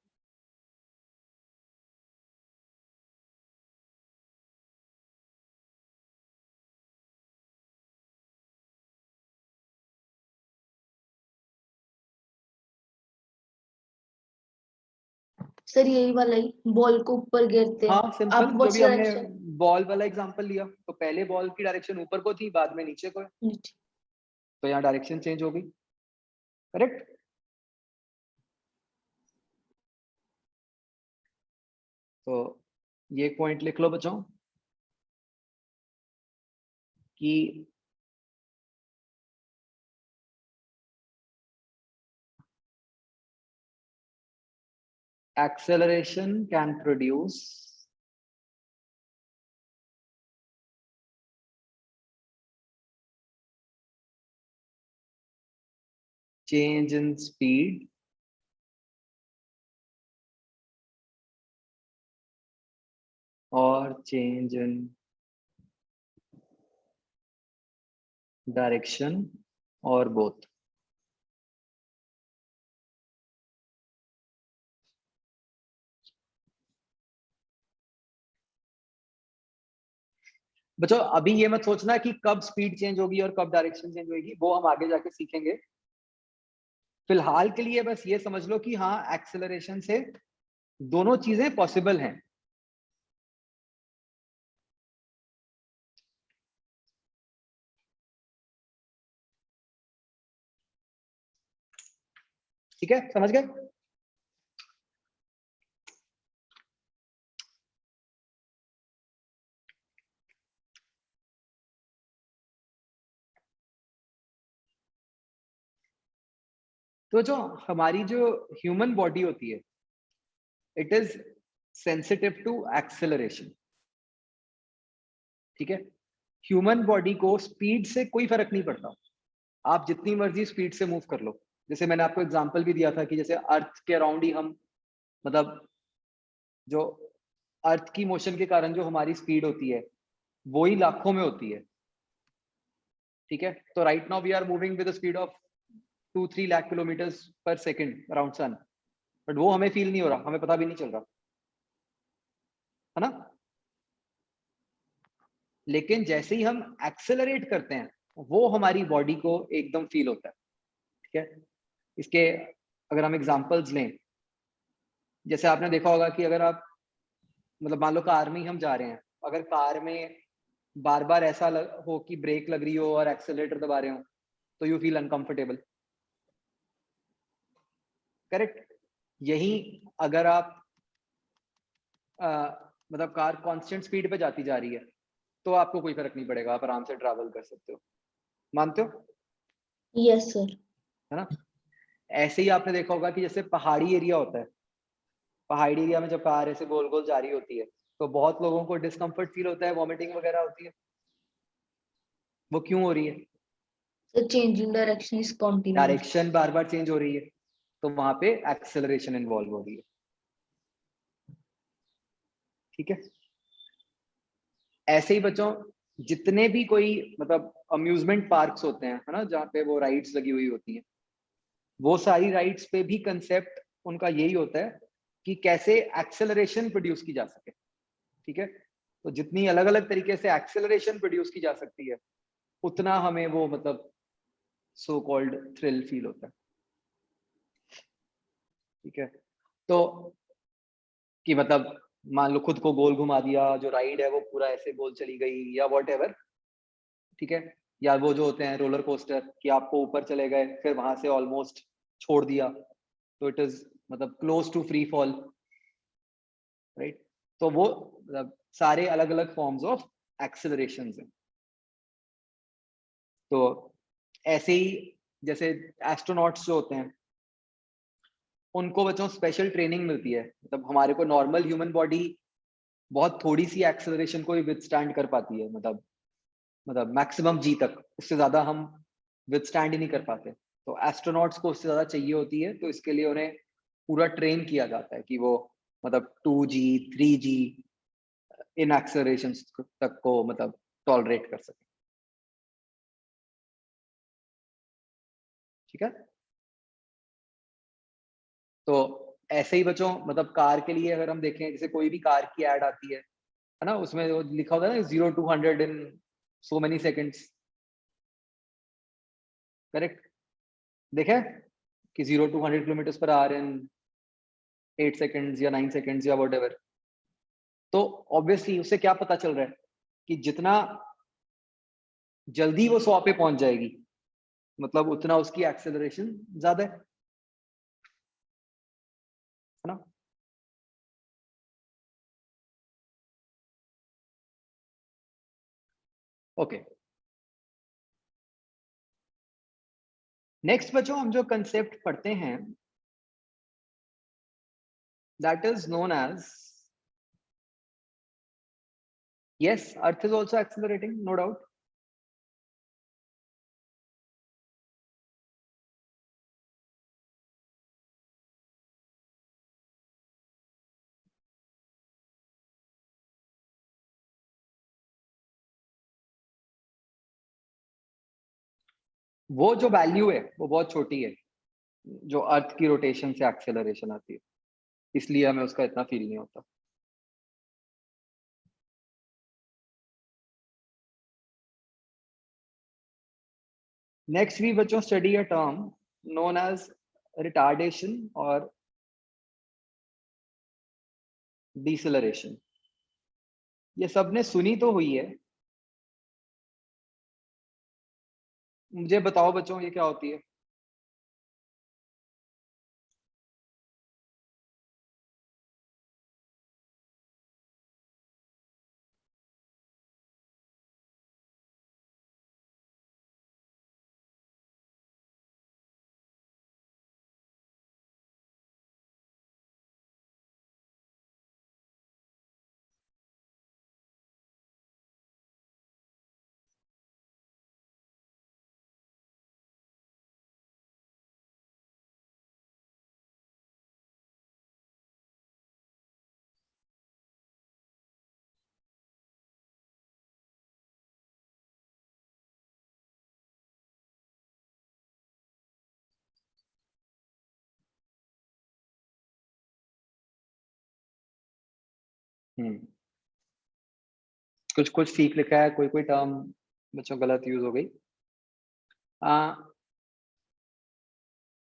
S2: सर यही वाला ही, बॉल को ऊपर गिरते हैं,
S1: हाँ सिंपल, जो
S2: अपवर्ड्स
S1: भी हमने
S2: डायरेक्शन
S1: बॉल वाला एग्जांपल लिया, तो पहले बॉल की डायरेक्शन ऊपर को थी, बाद में नीचे को है,
S2: नीचे।
S1: तो यहाँ डायरेक्शन चेंज हो गई। करेक्ट। तो ये पॉइंट लिख लो बच्चों कि acceleration can produce change in speed or change in direction or both. बच्चों अभी ये मत सोचना कि कब स्पीड चेंज होगी और कब डायरेक्शन चेंज होगी, वो हम आगे जाके सीखेंगे। फिलहाल के लिए बस ये समझ लो कि हाँ एक्सेलरेशन से दोनों चीजें पॉसिबल हैं। ठीक है, समझ गए? तो जो हमारी जो ह्यूमन बॉडी होती है, it is sensitive to acceleration. ठीक है, ह्यूमन बॉडी को स्पीड से कोई फर्क नहीं पड़ता, आप जितनी मर्जी स्पीड से मूव कर लो। जैसे मैंने आपको एग्जांपल भी दिया था कि जैसे अर्थ के अराउंड ही हम, मतलब जो अर्थ की मोशन के कारण जो हमारी स्पीड होती है वो ही लाखों में होती है। ठीक है, तो right now we are moving with the speed of 2-3 lakh kilometres per second around sun, but वो हमें फील नहीं हो रहा, हमें पता भी नहीं चल रहा, है ना? लेकिन जैसे ही हम एक्सेलरेट करते हैं वो हमारी बॉडी को एकदम फील होता है। ठीक है, इसके अगर हम एग्जांपल्स लें, जैसे आपने देखा होगा कि अगर आप, मतलब मान लो कार में ही हम जा रहे हैं, अगर कार में बार बार ऐसा हो कि ब्रेक लग रही हो और एक्सेलरेटर दबा रहे हो तो यू फील अनकंफर्टेबल, करेक्ट? यही अगर आप मतलब कार कांस्टेंट स्पीड पे जाती जा रही है तो आपको कोई फर्क नहीं पड़ेगा, आप आराम से ट्रैवल कर सकते हो। मानते हो?
S2: Yes sir.
S1: है ना? ऐसे ही आपने देखा होगा कि जैसे पहाड़ी एरिया होता है, पहाड़ी एरिया में जब कार ऐसे गोल गोल जा रही होती है तो बहुत लोगों को डिस्कम्फर्ट फील होता है, वॉमिटिंग वगैरह होती है। वो क्यों हो रही है?
S2: The change in direction is continuous.
S1: Direction bar bar change हो रही है, तो वहां पे एक्सेलरेशन इन्वॉल्व हो रही है। ठीक है, ऐसे ही बच्चों जितने भी कोई मतलब अम्यूजमेंट पार्क्स होते हैं, है ना, जहाँ पे वो राइड्स लगी हुई होती हैं, वो सारी राइड्स पे भी कंसेप्ट उनका यही होता है कि कैसे एक्सेलरेशन प्रोड्यूस की जा सके। ठीक है, तो जितनी अलग अलग तरीके से एक्सेलरेशन प्रोड्यूस की जा सकती है उतना हमें वो मतलब सो कॉल्ड थ्रिल फील होता है। ठीक है, तो कि मतलब मान लो खुद को गोल घुमा दिया, जो राइड है वो पूरा ऐसे गोल चली गई या व्हाटएवर। ठीक है, या वो जो होते हैं रोलर कोस्टर कि आपको ऊपर चले गए फिर वहां से ऑलमोस्ट छोड़ दिया, तो इट इज मतलब close to free fall, right? तो वो मतलब सारे अलग अलग फॉर्म्स ऑफ एक्सेलरेशंस हैं। तो ऐसे ही जैसे एस्ट्रोनॉट्स जो होते हैं उनको बच्चों स्पेशल ट्रेनिंग मिलती है, मतलब हमारे को नॉर्मल ह्यूमन बॉडी बहुत थोड़ी सी एक्सेलरेशन को ही विथस्टैंड कर पाती है, मतलब मैक्सिमम जी तक, उससे ज्यादा हम विथस्टैंड ही नहीं कर पाते। तो एस्ट्रोनॉट्स को उससे ज्यादा चाहिए होती है, तो इसके लिए उन्हें पूरा ट्रेन किया जाता है कि वो मतलब 2G 3G इन एक्सेलरेशन तक को मतलब टॉलरेट कर सके। ठीक है, तो ऐसे ही बच्चों मतलब कार के लिए अगर हम देखें, जैसे कोई भी कार की एड आती है ना, उसमें वो लिखा होता है ना 0 to 100 in so many seconds, correct? देखे कि 0 to 100 kilometre per our in 8 seconds या 9 सेकेंड्स या व्हाटएवर। तो ऑब्वियसली उससे क्या पता चल रहा है कि जितना जल्दी वो 100 पे पहुंच जाएगी मतलब उतना उसकी एक्सेलरेशन ज्यादा है ना? ओके, नेक्स्ट बच्चों हम जो कंसेप्ट पढ़ते हैं that is known as, yes, earth is also accelerating, no doubt. वो जो वैल्यू है वो बहुत छोटी है जो अर्थ की रोटेशन से एक्सेलरेशन आती है, इसलिए हमें उसका इतना फील नहीं होता। नेक्स्ट वी बच्चों study a term known as retardation और डिसेलरेशन, ये सबने सुनी तो हुई है। मुझे बताओ बच्चों, ये क्या होती है? कुछ कुछ ठीक लिखा है, कोई कोई टर्म बच्चों गलत यूज हो गई।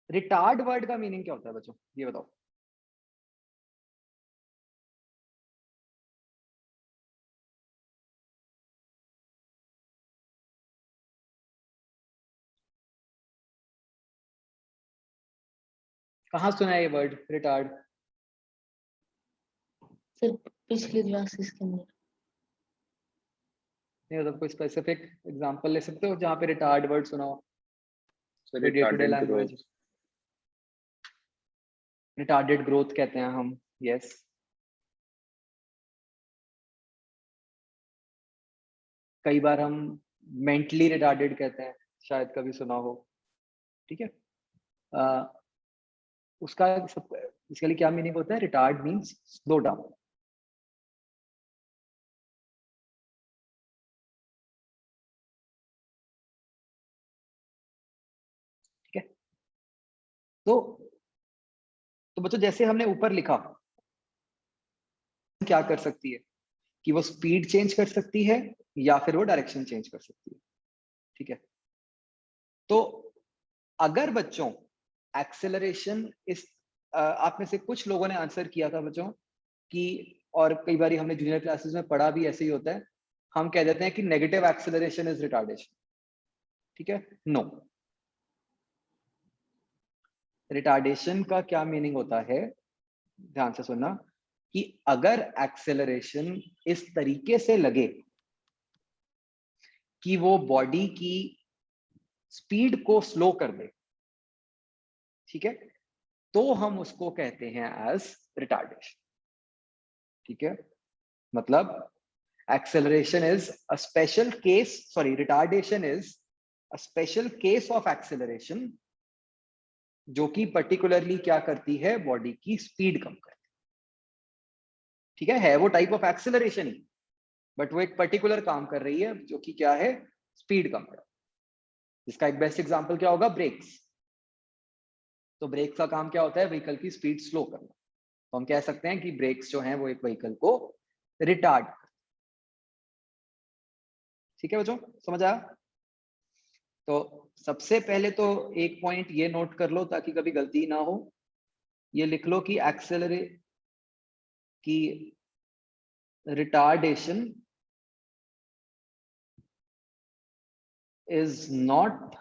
S1: रिटार्ड वर्ड का मीनिंग क्या होता है बच्चों, ये बताओ। कहाँ सुना है ये वर्ड रिटार्ड?
S2: सर पिछली क्लासेस के अंदर।
S1: नहीं मतलब कोई स्पेसिफिक एग्जांपल ले सकते हो जहाँ पे रिटार्ड वर्ड सुना हो?
S4: So
S1: day to day
S4: retarded
S1: language.
S4: growth.
S1: Retarded growth कहते हैं हम, यस। कई बार हम मेंटली रिटार्डेड कहते हैं, शायद कभी सुना हो। ठीक है, उसका बेसिकली क्या मीनिंग होता है? Retard means slow down. ठीक है, तो बच्चों जैसे हमने ऊपर लिखा, क्या कर सकती है कि वो स्पीड चेंज कर सकती है या फिर वो डायरेक्शन चेंज कर सकती है। ठीक है, तो अगर बच्चों एक्सेलरेशन इस आप में से कुछ लोगों ने आंसर किया था बच्चों कि, और कई बार हमने जूनियर क्लासेस में पढ़ा भी ऐसे ही होता है, हम कह देते हैं कि नेगेटिव एक्सेलरेशन इज रिटार्डेशन। ठीक है, नो। रिटार्डेशन का क्या मीनिंग होता है, ध्यान से सुनना, कि अगर एक्सेलरेशन इस तरीके से लगे कि वो बॉडी की स्पीड को स्लो कर दे, ठीक है, तो हम उसको कहते हैं एज रिटार्डेशन। ठीक है, मतलब acceleration is a special case, sorry, retardation is a special case of acceleration जो कि पर्टिकुलरली क्या करती है, बॉडी की स्पीड कम करती है। ठीक है वो type of acceleration he, but वो एक पर्टिकुलर काम कर रही है जो कि क्या है, स्पीड कम करना। इसका एक बेस्ट एग्जांपल क्या होगा, ब्रेक्स। तो ब्रेक्स का काम क्या होता है, व्हीकल की स्पीड स्लो करना। तो हम कह सकते हैं कि ब्रेक्स जो हैं वो एक व्हीकल को रिटार्ड। ठीक है बच्चों, समझ आया? तो सबसे पहले तो एक पॉइंट ये नोट कर लो ताकि कभी गलती ना हो, ये लिख लो कि एक्सेलरेट की retardation is not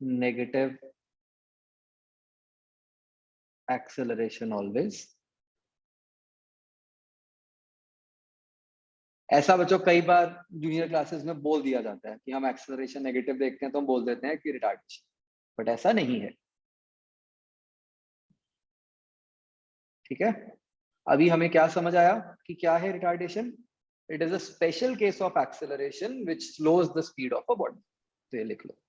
S1: negative acceleration always. ऐसा बच्चों कई बार जूनियर क्लासेस में बोल दिया जाता है कि हम एक्सेलरेशन नेगेटिव देखते हैं तो हम बोल देते हैं कि रिटार्डेशन, बट ऐसा नहीं है। ठीक है, अभी हमें क्या समझ आया कि क्या है retardation? It is a special case of acceleration which slows the speed of a body. तो ये लिख लो।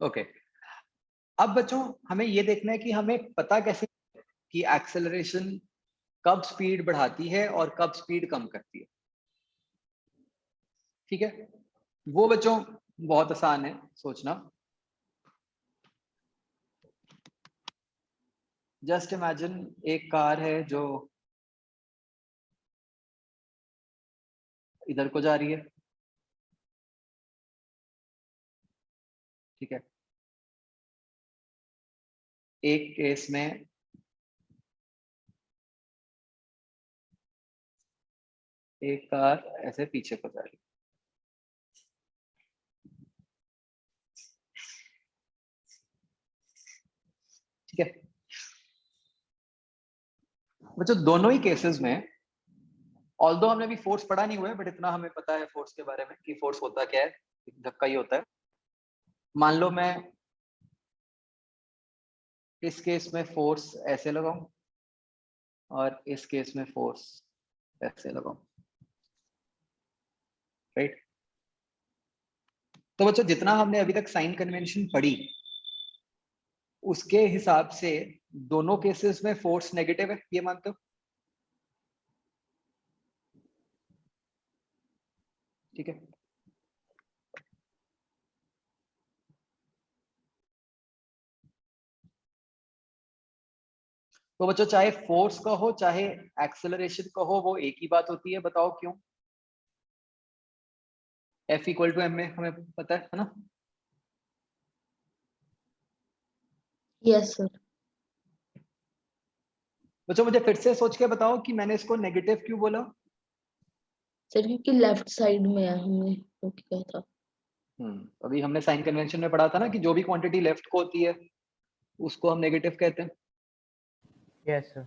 S1: ओके, अब बच्चों हमें ये देखना है कि हमें पता कैसे कि एक्सेलरेशन कब स्पीड बढ़ाती है और कब स्पीड कम करती है। ठीक है, वो बच्चों बहुत आसान है सोचना। जस्ट इमेजिन एक कार है जो इधर को जा रही है, ठीक है। एक केस में एक कार ऐसे पीछे को जा रही है, ठीक है। बच्चों दोनों ही केसेस में, ऑल्दो हमने अभी फोर्स पढ़ा नहीं हुआ है, बट इतना हमें पता है फोर्स के बारे में कि फोर्स होता क्या है, एक धक्का ही होता है। मान लो मैं इस केस में फोर्स ऐसे लगाऊं और इस केस में फोर्स ऐसे लगाऊं, राइट। तो बच्चों जितना हमने अभी तक साइन कन्वेंशन पढ़ी उसके हिसाब से दोनों केसेस में फोर्स नेगेटिव है, ये मानते हो? ठीक है, तो बच्चों चाहे फोर्स का हो चाहे एक्सेलरेशन का हो, वो एक ही बात होती है। बताओ क्यों? F इक्वल टू एम में हमें पता है ना?
S2: Yes sir.
S1: बच्चों मुझे फिर से सोच के बताओ कि मैंने इसको नेगेटिव क्यों बोला?
S2: सर क्योंकि लेफ्ट साइड में है, हमने तो क्या था।
S1: अभी हमने साइन कन्वेंशन में पढ़ा था ना कि जो भी क्वांटिटी लेफ्ट को होती है उसको हम नेगेटिव कहते हैं।
S3: Yes, sir.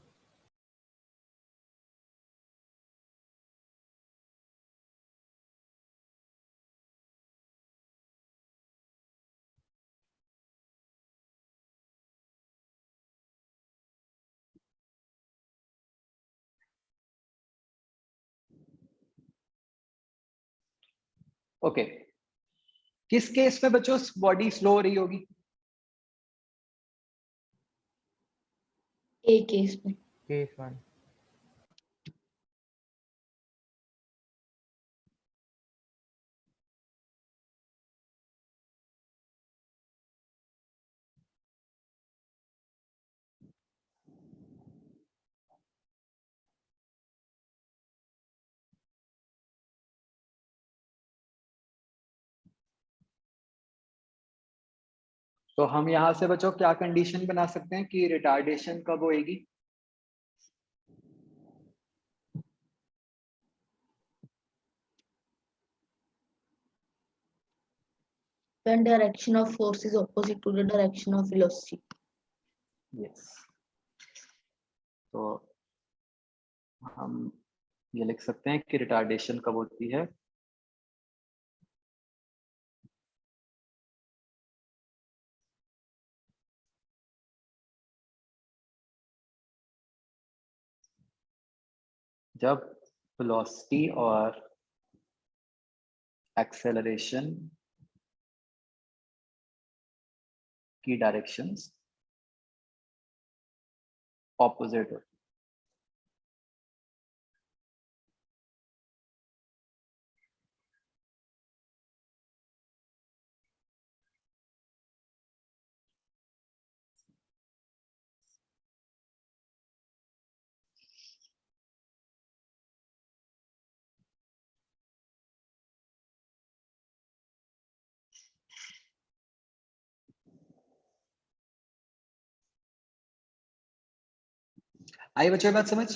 S1: ओके, किस केस में बच्चों बॉडी स्लो हो रही होगी?
S2: ए केस में।
S3: Case 1.
S1: तो हम यहां से बच्चों क्या कंडीशन बना सकते हैं कि रिटार्डेशन कब होएगी?
S2: When direction of force is opposite to the direction of velocity.
S1: Yes, तो हम ये लिख सकते हैं कि रिटार्डेशन कब होती है? जब वेलोसिटी और एक्सेलरेशन की डायरेक्शंस ऑपोजिट हो। आई बच्चों बात समझ?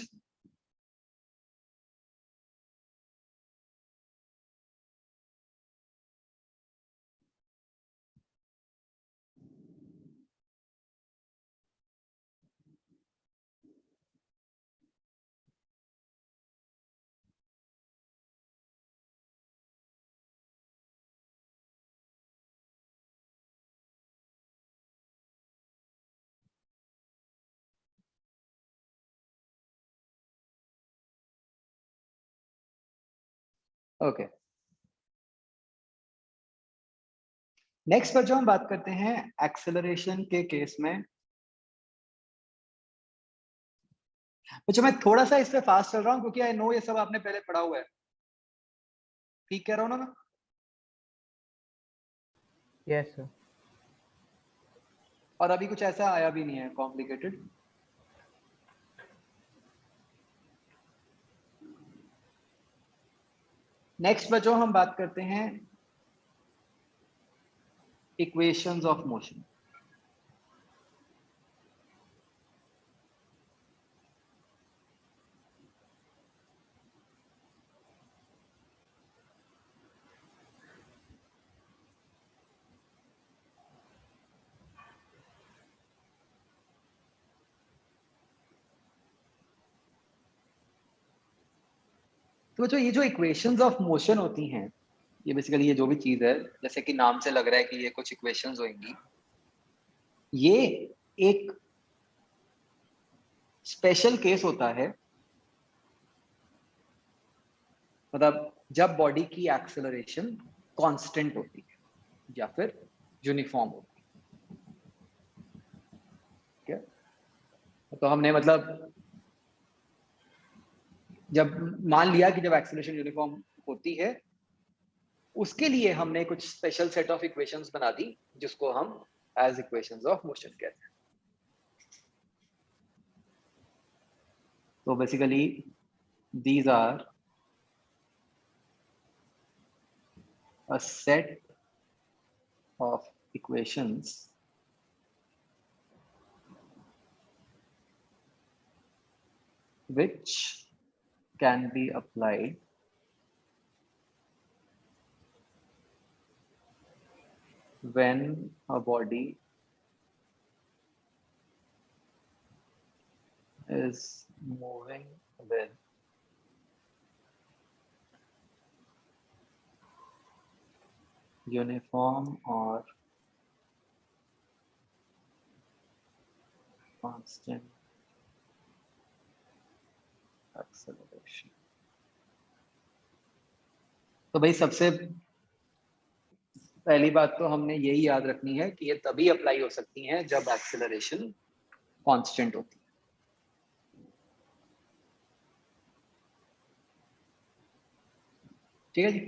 S1: ओके, नेक्स्ट पर जो हम बात करते हैं एक्सेलरेशन के केस में, बच्चों मैं थोड़ा सा इस पे फास्ट चल रहा हूँ क्योंकि आई नो ये सब आपने पहले पढ़ा हुआ है। ठीक कह रहा हूँ ना मैं?
S3: Yes, sir.
S1: और अभी कुछ ऐसा आया भी नहीं है कॉम्प्लिकेटेड। नेक्स्ट बच्चों हम बात करते हैं इक्वेशंस ऑफ मोशन। तो बच्चों ये जो इक्वेशंस ऑफ मोशन होती हैं, ये बेसिकली ये जो भी चीज है, जैसे कि नाम से लग रहा है कि ये कुछ इक्वेशंस होंगी, ये एक स्पेशल केस होता है। मतलब जब बॉडी की एक्सेलरेशन कांस्टेंट होती है या फिर यूनिफॉर्म होती है। ठीक है, तो हमने मतलब जब मान लिया कि जब एक्सेलरेशन यूनिफॉर्म होती है, उसके लिए हमने कुछ स्पेशल सेट ऑफ इक्वेशंस बना दी जिसको हम एज इक्वेशंस ऑफ मोशन कहते हैं। तो basically these are a set of equations which can be applied when a body is moving with uniform or constant acceleration। तो भाई सबसे पहली बात तो हमने यही याद रखनी है कि ये तभी अप्लाई हो सकती हैं जब एक्सेलरेशन कांस्टेंट होती है। ठीक है जी।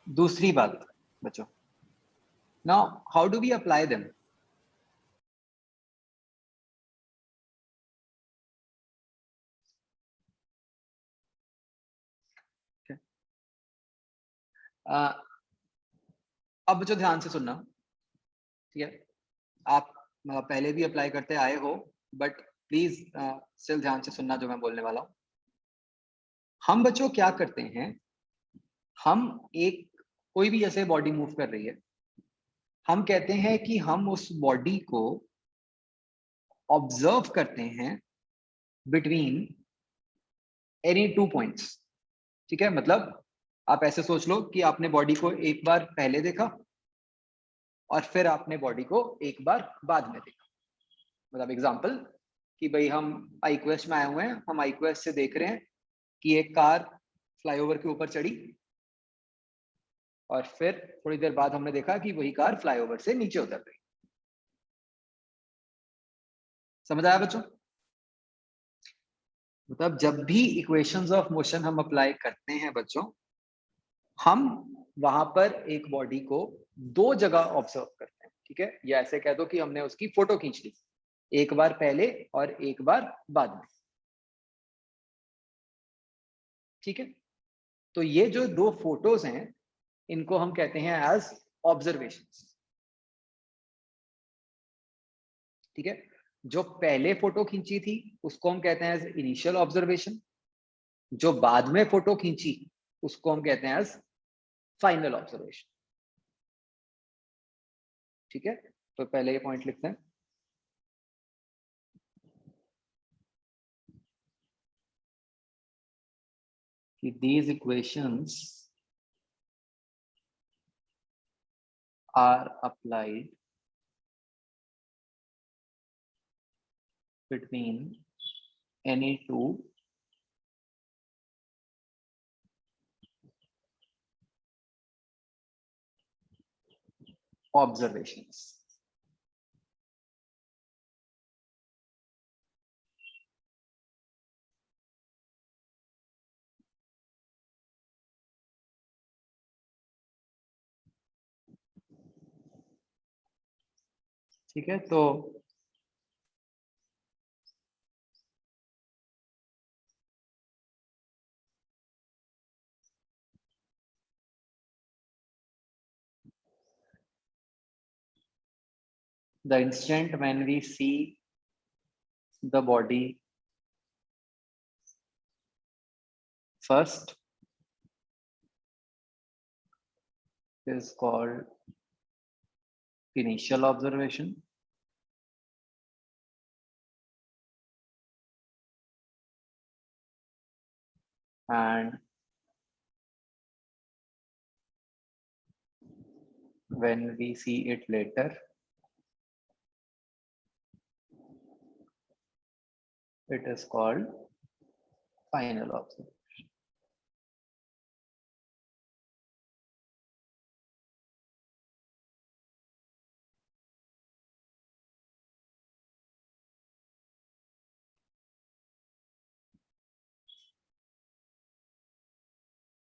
S1: दूसरी बात बच्चों, now how do we apply them? अब बच्चों ध्यान से सुनना, ठीक है? आप पहले भी अप्लाई करते आए हो, बट प्लीज स्टिल ध्यान से सुनना जो मैं बोलने वाला हूँ। हम बच्चों क्या करते हैं, हम एक कोई भी जैसे बॉडी मूव कर रही है, हम कहते हैं कि हम उस बॉडी को ऑब्जर्व करते हैं बिटवीन एनी 2 पॉइंट्स। ठीक है, मतलब आप ऐसे सोच लो कि आपने बॉडी को एक बार पहले देखा और फिर आपने बॉडी को एक बार बाद में देखा। मतलब एग्जांपल कि भाई हम आईक्वेस्ट में आए हुए हैं, हम आईक्वेस्ट से देख रहे हैं कि एक कार फ्लाईओवर के ऊपर चढ़ी और फिर थोड़ी देर बाद हमने देखा कि वही कार फ्लाईओवर से नीचे उतर गई। समझ आया बच्चों? मतलब जब भी इक्वेशंस ऑफ मोशन हम अप्लाई करते हैं बच्चों, हम वहां पर एक बॉडी को दो जगह ऑब्जर्व करते हैं। ठीक है, या ऐसे कह दो कि हमने उसकी फोटो खींच ली, एक बार पहले और एक बार बाद में। ठीक है, तो ये जो दो फोटोज हैं इनको हम कहते हैं एज ऑब्जर्वेशंस। ठीक है, जो पहले फोटो खींची थी उसको हम कहते हैं एज इनिशियल ऑब्जर्वेशन, जो बाद में फोटो खींची उसको हम कहते हैं एज फाइनल ऑब्जर्वेशन। ठीक है, तो पहले ये पॉइंट लिखते हैं कि these equations are applied between any two observations. ठीक है, तो the instant when we see the body first is called initial observation. And when we see it later, it is called final observation.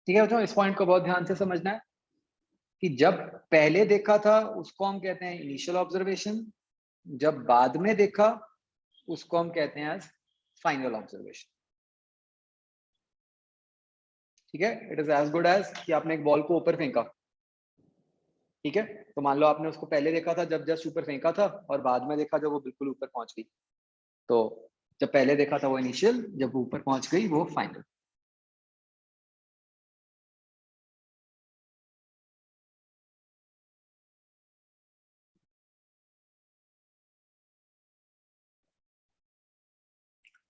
S1: ठीक है बच्चों, इस point को बहुत ध्यान से समझना है कि जब पहले देखा था उसको हम कहते हैं इनिशियल ऑब्जर्वेशन, जब बाद में देखा उसको हम कहते हैं एज फाइनल ऑब्जर्वेशन। ठीक है, it is as good as कि आपने एक बॉल को ऊपर फेंका। ठीक है, तो मान लो आपने उसको पहले देखा था जब जस्ट ऊपर फेंका था, और बाद में देखा जब वो बिल्कुल ऊपर पहुंच गई। तो जब पहले देखा था वो इनिशियल, जब ऊपर पहुंच गई वो फाइनल।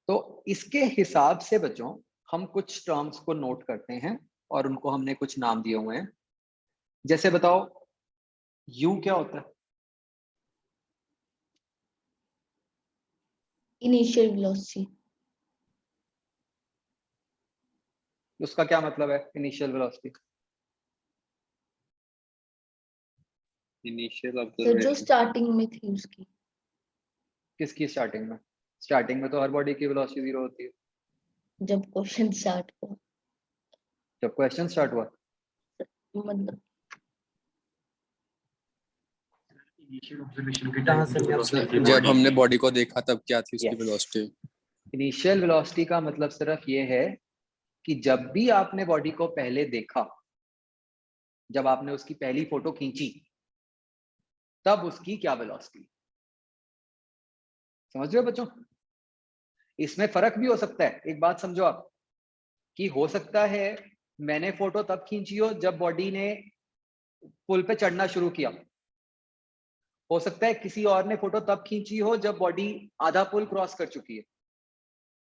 S1: तो इसके हिसाब से बच्चों हम कुछ टर्म्स को नोट करते हैं और उनको हमने कुछ नाम दिए हुए हैं। जैसे बताओ, यू क्या होता है?
S2: Initial velocity.
S1: उसका क्या मतलब है इनिशियल वेलोसिटी?
S4: इनिशियल
S2: सर जो
S4: ऑब्जर्वेशन
S2: स्टार्टिंग में थी उसकी।
S1: किसकी स्टार्टिंग में? स्टार्टिंग में तो हर बॉडी की वेलोसिटी 0 होती है।
S2: जब क्वेश्चन स्टार्ट हुआ,
S1: जब क्वेश्चन स्टार्ट हुआ
S2: मतलब
S3: कहाँ से
S7: जब हमने बॉडी को देखा तब क्या थी उसकी
S1: Yes.
S7: वेलोसिटी?
S1: इनिशियल वेलोसिटी का मतलब सिर्फ ये है कि जब भी आपने बॉडी को पहले देखा, जब आपने उसकी पहली फोटो खींची, तब उसकी क्या वेलोसिटी। समझ रहे हो बच्चों? इसमें फर्क भी हो सकता है। एक बात समझो आप, कि हो सकता है मैंने फोटो तब खींची हो जब बॉडी ने पुल पे चढ़ना शुरू किया। हो सकता है किसी और ने फोटो तब खींची हो जब बॉडी आधा पुल क्रॉस कर चुकी है।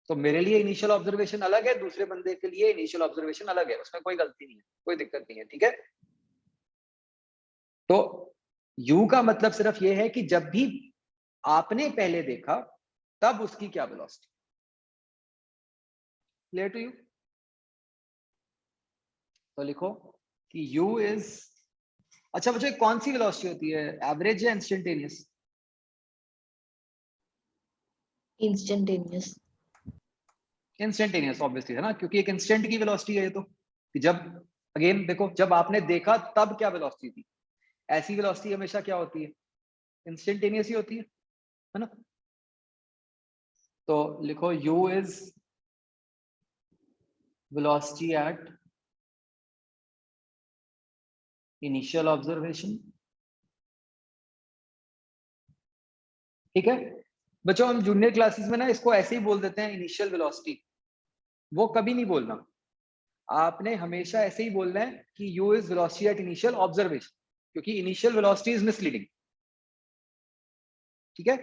S1: तो मेरे लिए इनिशियल ऑब्जर्वेशन अलग है, दूसरे बंदे के लिए इनिशियल ऑब्जर्वेशन अलग है। उसमें कोई गलती नहीं है, कोई दिक्कत नहीं है। ठीक है, तो यू का मतलब सिर्फ ये है कि जब भी आपने पहले देखा तब उसकी क्या वेलोसिटी। Clear to you? तो लिखो कि u इज, अच्छा बच्चों कौन सी वेलोसिटी होती है, एवरेज या इंस्टेंटेनियस?
S2: इंस्टेंटेनियस।
S1: इंस्टेंटेनियस ऑब्वियसली है ना, क्योंकि एक इंस्टेंट की वेलोसिटी है ये। तो कि जब, अगेन देखो, जब आपने देखा तब क्या वेलोसिटी थी। ऐसी वेलोसिटी हमेशा क्या होती है, इंस्टेंटेनियस ही होती है ना। तो लिखो u is velocity at initial observation. ठीक है बच्चों, हम जूनियर क्लासेस में ना इसको ऐसे ही बोल देते हैं इनिशियल वेलोसिटी। वो कभी नहीं बोलना, आपने हमेशा ऐसे ही बोलना है कि u is velocity at initial observation, क्योंकि इनिशियल वेलोसिटी इज मिसलीडिंग। ठीक है,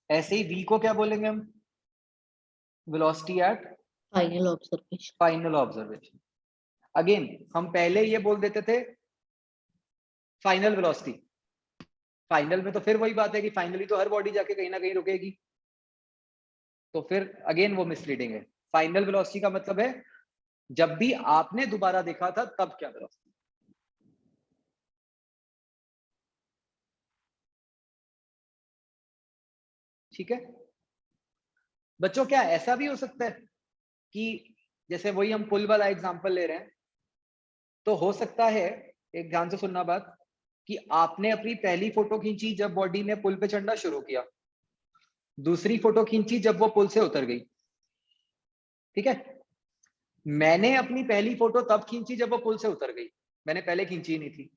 S1: ऐसे ही v को क्या बोलेंगे हम, velocity at
S2: final observation.
S1: Final observation. Again हम पहले ये बोल देते थे फाइनल वेलोसिटी। फाइनल में तो फिर वही बात है कि फाइनली तो हर बॉडी जाके कहीं ना कहीं रुकेगी, तो फिर अगेन वो मिसलीडिंग है। फाइनल वेलोसिटी का मतलब है जब भी आपने दोबारा देखा था तब क्या वेलोसिटी। ठीक है बच्चों, क्या ऐसा भी हो सकता है कि जैसे वही हम पुल वाला एग्जांपल ले रहे हैं, तो हो सकता है, एक ध्यान से सुनना बात, कि आपने अपनी पहली फोटो खींची जब बॉडी ने पुल पे चढ़ना शुरू किया, दूसरी फोटो खींची जब वो पुल से उतर गई, ठीक है। मैंने अपनी पहली फोटो तब खींची जब वो पुल से उतर गई, मैंने पहले खींची ही नहीं थी।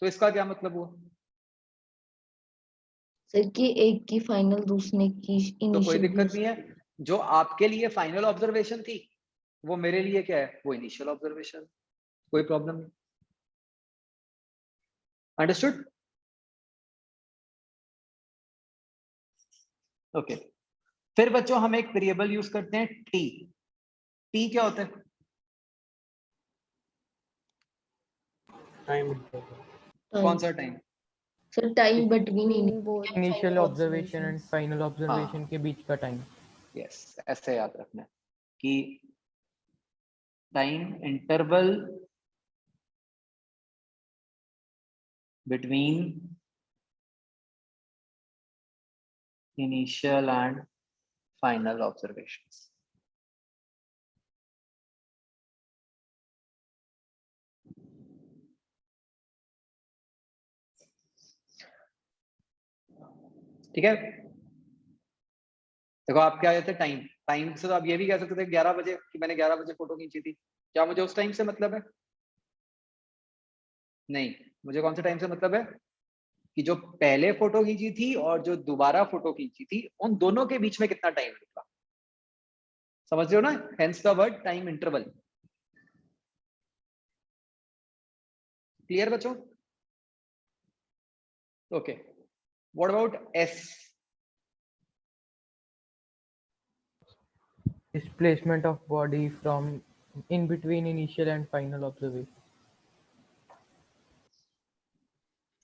S1: तो इसका क्या मतलब हुआ?
S2: सर कि एक की फाइनल, दूसरे की
S1: तो कोई दिक्कत
S2: इनिशियल।
S1: नहीं है, जो आपके लिए फाइनल ऑब्जर्वेशन थी वो मेरे लिए क्या है, वो इनिशियल ऑब्जर्वेशन, कोई प्रॉब्लम नहीं। अंडरस्टूड? ओके फिर बच्चों हम एक वेरिएबल यूज करते हैं टी। टी क्या होता है?
S5: टाइम
S1: कौन सा time?
S2: Sir time between
S3: initial observation and final observation के बीच का टाइम।
S1: यस ऐसे याद रखना है कि time interval between initial and final observations. ठीक है देखो, आप क्या कहते हैं टाइम, टाइम से तो आप ये भी कह सकते थे 11 बजे कि मैंने 11 बजे फोटो खींची थी, क्या मुझे उस टाइम से मतलब है? नहीं, मुझे कौन से टाइम से मतलब है कि जो पहले फोटो खींची थी और जो दोबारा फोटो खींची थी उन दोनों के बीच में कितना टाइम निकला। समझ रहे हो ना? Hence the word time interval. Clear बच्चों? Okay what about S?
S3: Displacement of body from in between initial and final observation.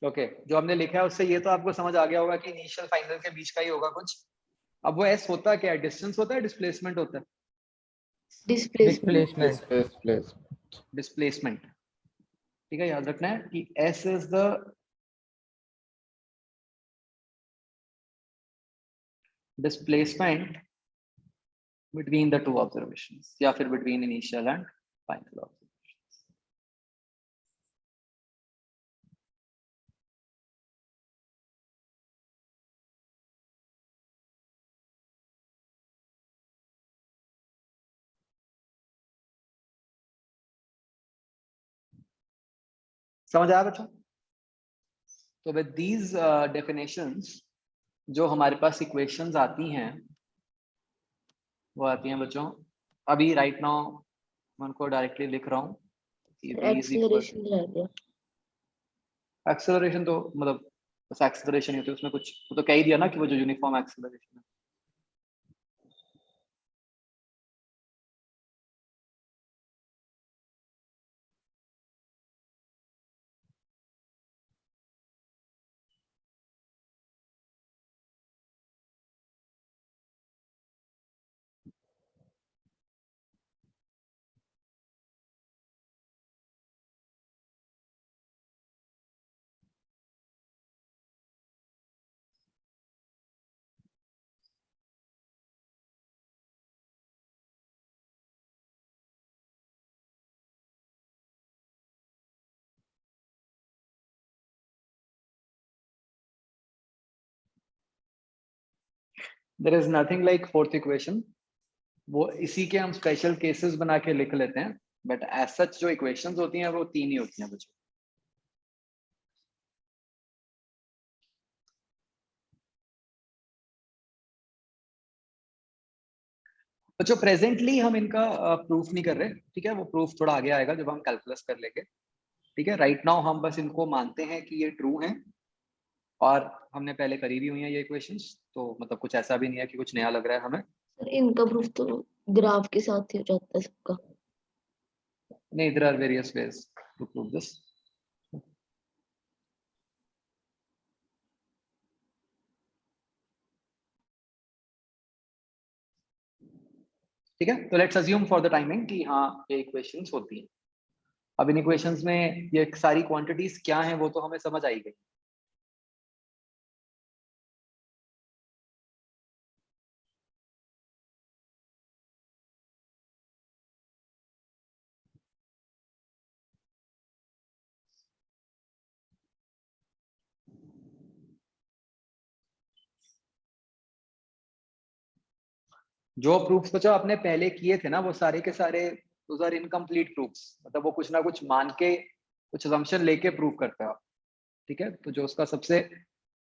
S1: Okay जो हमने लिखा है उससे ये तो आपको समझ आ गया होगा कि इनिशियल फाइनल के बीच का ही होगा कुछ। अब वो एस होता क्या है? डिस्टेंस होता है, डिस्प्लेसमेंट होता है?
S3: Displacement.
S1: डिस्प्लेसमेंट। ठीक है याद रखना है कि S is the displacement between the two observations या फिर between initial and final observations. समझ आया बच्चों? तो विद दीज डेफिनेशंस जो हमारे पास इक्वेशंस आती हैं वो आती हैं बच्चों, अभी राइट नाउ मैं उनको डायरेक्टली लिख रहा हूँ।
S2: एक्सेलरेशन रह गया।
S1: एक्सेलरेशन तो मतलब बस एक्सेलरेशन ही होती है, उसमें कुछ वो तो कह ही दिया ना कि वो जो यूनिफॉर्म एक्सेलरेशन है। There is nothing like fourth equation, वो इसी के हम स्पेशल केसेस बना के लिख लेते हैं, बट एज सच जो इक्वेशंस होती हैं वो तीन ही होती हैं बच्चों। बच्चों प्रेजेंटली हम इनका प्रूफ नहीं कर रहे, ठीक है, वो प्रूफ थोड़ा आगे आएगा जब हम कैलकुलस कर लेंगे। ठीक है राइट नाउ हम बस इनको मानते हैं कि ये ट्रू हैं और हमने पहले करी भी हुई हैं ये इक्वेशंस, तो मतलब कुछ ऐसा भी नहीं है कि कुछ नया लग रहा है हमें।
S2: सर इनका प्रूफ तो ग्राफ के साथ ही हो जाता है सबका।
S1: नहीं, there are various ways to prove this. ठीक है तो let's assume for the timing कि हाँ ये इक्वेशंस होती हैं। अब इन इक्वेशंस में ये सारी क्वांटिटीज क्या हैं वो तो हमें समझ आई गई। जो प्रूफ्स बच्चों आपने पहले किए थे ना, वो सारे के सारे दोज आर इनकम्प्लीट प्रूफ्स, मतलब वो कुछ ना कुछ मान के, कुछ असम्पशन लेके प्रूव करते हो आप, ठीक है। तो जो उसका सबसे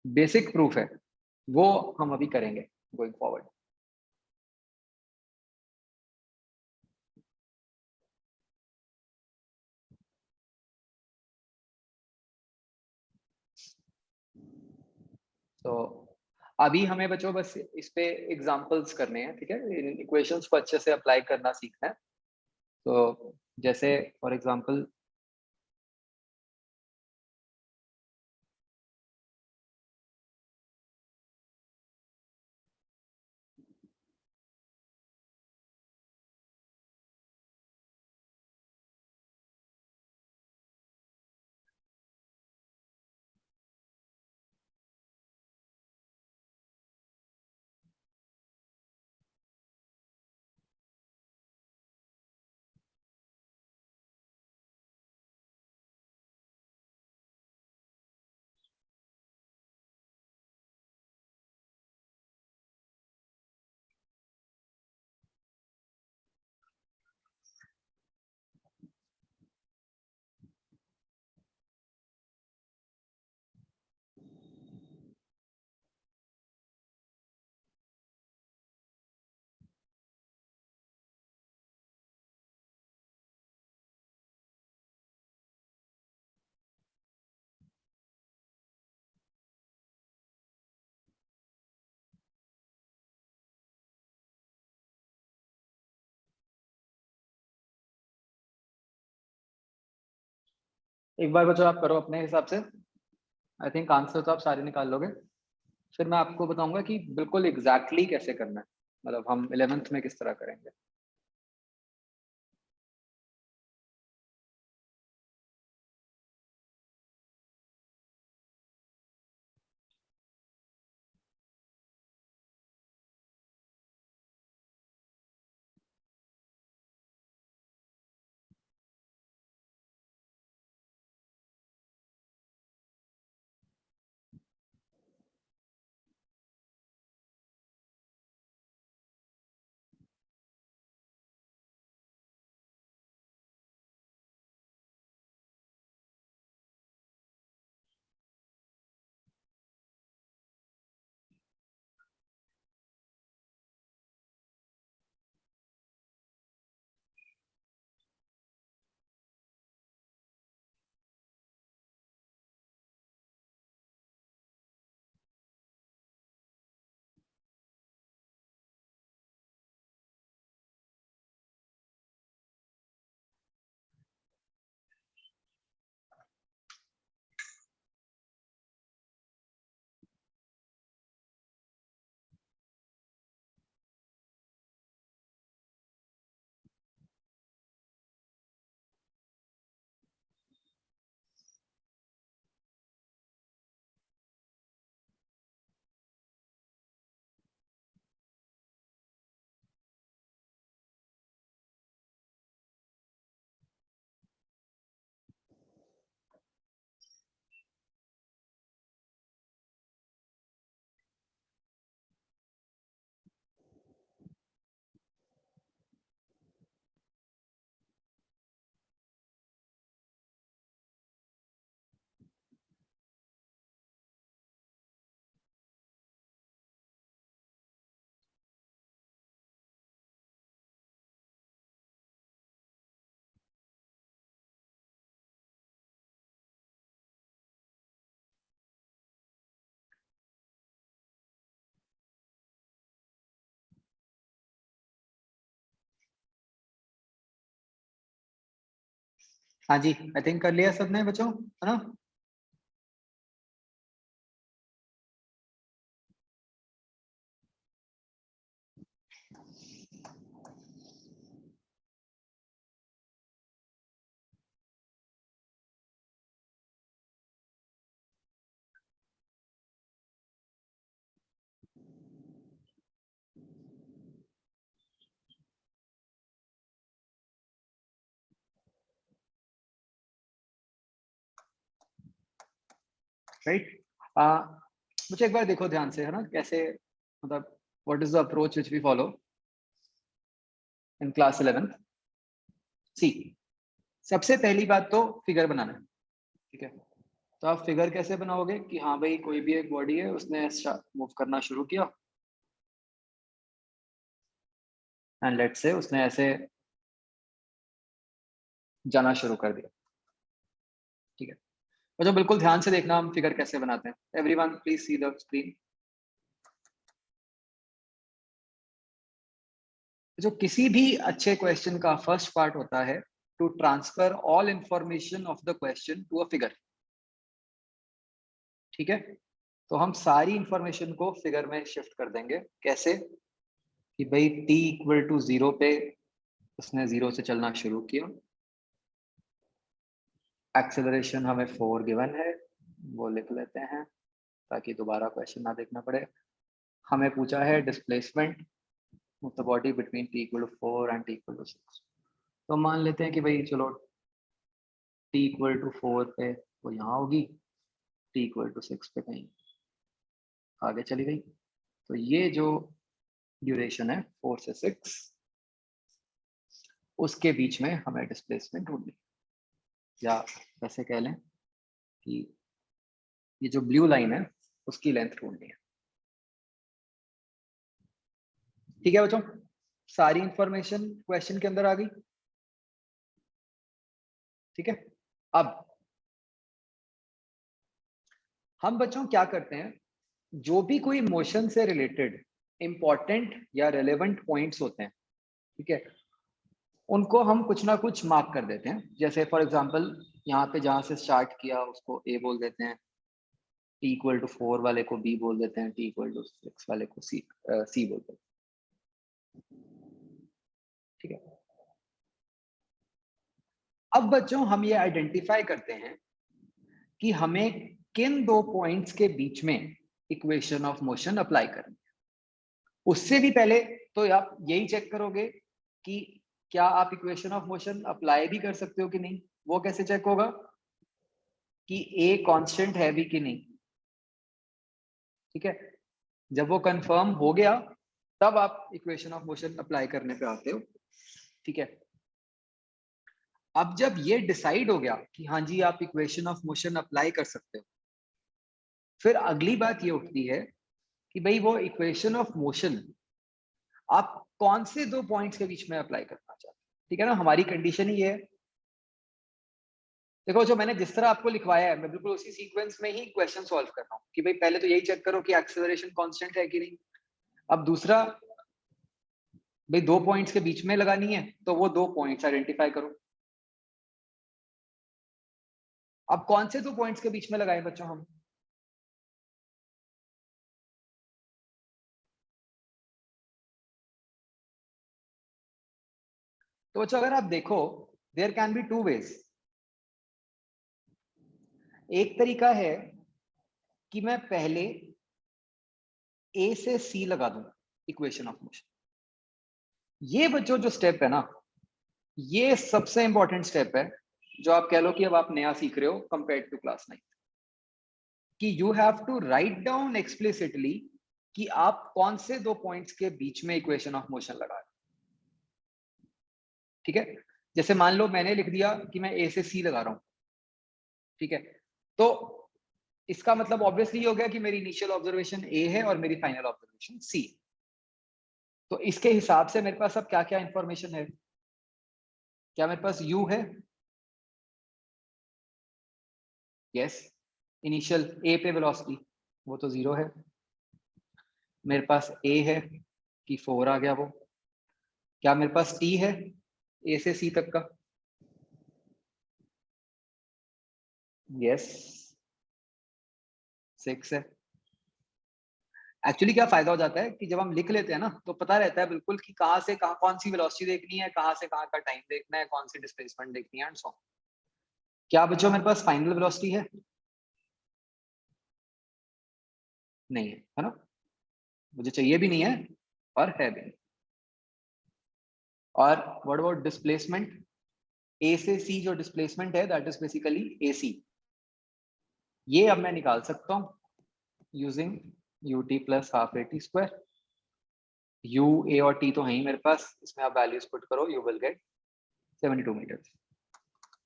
S1: बेसिक प्रूफ है वो हम अभी करेंगे गोइंग फॉरवर्ड। तो अभी हमें बच्चों बस इस पे एग्जांपल्स करने हैं, ठीक है, इन इक्वेशंस को अच्छे से अप्लाई करना सीखना है। तो जैसे फॉर एग्जांपल एक बार बच्चों आप करो अपने हिसाब से, आई थिंक आंसर तो आप सारे निकाल लोगे। फिर मैं आपको बताऊंगा कि बिल्कुल एग्जैक्टली कैसे करना है, मतलब हम 11th में किस तरह करेंगे। हाँ जी, आई थिंक कर लिया सबने बच्चों, है ना। राइट, मुझे एक बार देखो ध्यान से, है ना, कैसे, मतलब what is the approach which we follow. In class 11th। See, सबसे पहली बात तो फिगर बनाना है, ठीक है। तो आप फिगर कैसे बनाओगे कि हाँ भाई कोई भी एक बॉडी है, उसने मूव करना शुरू किया एंड लेट्स से उसने ऐसे जाना शुरू कर दिया, ठीक है। तो जो बिल्कुल ध्यान से देखना हम फिगर कैसे बनाते हैं। Everyone please see the screen. जो किसी भी अच्छे क्वेश्चन का फर्स्ट पार्ट होता है to transfer all information of the question to a figure, ठीक है। तो हम सारी इंफॉर्मेशन को फिगर में शिफ्ट कर देंगे। कैसे कि भाई t इक्वल टू 0 पे उसने 0 से चलना शुरू किया, एक्सेलरेशन हमें 4 गिवन है, वो लिख लेते हैं ताकि दोबारा क्वेश्चन ना देखना पड़े। हमें पूछा है displacement of the body between t equal to 4 and t equal to 6। तो मान लेते हैं कि भाई चलो t इक्वल टू 4 पे वो यहाँ होगी, t इक्वल टू 6 पे कहीं आगे चली गई। तो ये जो ड्यूरेशन है 4 से 6, उसके बीच में हमें डिस्प्लेसमेंट ढूंढनी, या वैसे कह लें कि ये जो ब्लू लाइन है उसकी लेंथ ढूंढनी है, ठीक है बच्चों। सारी इंफॉर्मेशन क्वेश्चन के अंदर आ गई, ठीक है। अब हम बच्चों क्या करते हैं, जो भी कोई मोशन से रिलेटेड इंपॉर्टेंट या रेलेवेंट पॉइंट्स होते हैं, ठीक है, उनको हम कुछ ना कुछ मार्क कर देते हैं। जैसे फॉर एग्जांपल यहाँ पे जहां से स्टार्ट किया उसको A बोल देते हैं, t इक्वल टू 4 वाले को B बोल देते हैं, t इक्वल टू 6 वाले को C बोल देते हैं, ठीक है। अब बच्चों हम ये आइडेंटिफाई करते हैं कि हमें किन दो पॉइंट्स के बीच में इक्वेशन ऑफ मोशन अप्लाई करनी है। उससे भी पहले तो आप यही चेक करोगे कि क्या आप इक्वेशन ऑफ मोशन अप्लाई भी कर सकते हो कि नहीं। वो कैसे चेक होगा कि A कांस्टेंट है भी कि नहीं, ठीक है। जब वो कंफर्म हो गया तब आप इक्वेशन ऑफ मोशन अप्लाई करने पे आते हो, ठीक है। अब जब ये डिसाइड हो गया कि हाँ जी आप इक्वेशन ऑफ मोशन अप्लाई कर सकते हो, फिर अगली बात ये उठती है कि भाई वो इक्वेशन ऑफ मोशन आप कौन से दो पॉइंट्स के बीच में अप्लाई करना चाहते हो, ठीक है ना। हमारी कंडीशन ही है, देखो जो मैंने जिस तरह आपको लिखवाया है मैं बिल्कुल उसी सीक्वेंस में ही क्वेश्चन सॉल्व कर रहा हूँ कि भाई पहले तो यही चेक करो कि एक्सेलरेशन कांस्टेंट है कि नहीं। अब दूसरा भाई दो पॉइंट्स के बीच में लगानी है तो वो दो पॉइंट्स आइडेंटिफाई करो। अब कौन से दो पॉइंट्स के बीच में लगाए बच्चों हम, तो बच्चों अगर आप देखो there can be two ways. एक तरीका है कि मैं पहले A से C लगा दूं इक्वेशन ऑफ मोशन। ये बच्चों जो स्टेप है ना, ये सबसे इंपॉर्टेंट स्टेप है जो आप कह लो कि अब आप नया सीख रहे हो कंपेयर टू क्लास 9, कि you have to write down explicitly कि आप कौन से दो पॉइंट्स के बीच में इक्वेशन ऑफ मोशन लगा रहे हो, ठीक है। जैसे मान लो मैंने लिख दिया कि मैं A से C लगा रहा हूं, ठीक है। तो इसका मतलब ऑब्वियसली हो गया कि मेरी इनिशियल ऑब्जर्वेशन A है और मेरी फाइनल ऑब्जर्वेशन C। तो इसके हिसाब से मेरे पास अब क्या क्या इंफॉर्मेशन है, क्या मेरे पास U है, यस, इनिशियल A पे वेलोसिटी वो तो 0 है। मेरे पास A है कि 4 आ गया वो। क्या मेरे पास T है A से C तक का, यस 6 है। एक्चुअली क्या फायदा हो जाता है कि जब हम लिख लेते हैं ना तो पता रहता है बिल्कुल कि कहाँ से कहाँ कौन सी वेलोसिटी देखनी है, कहाँ से कहाँ का टाइम देखना है, कौन सी डिस्प्लेसमेंट देखनी है एंड सो। क्या बच्चों मेरे पास फाइनल वेलोसिटी है, नहीं है ना, मुझे चाहिए भी नहीं है और है भी नहीं। और व्हाट अबाउट डिस्प्लेसमेंट, A से C जो डिस्प्लेसमेंट है दैट इज बेसिकली AC। ये अब मैं निकाल सकता हूँ using ut plus half at square। u, a और t तो है ही मेरे पास, इसमें आप वैल्यूज पुट करो, you will get 72 meters,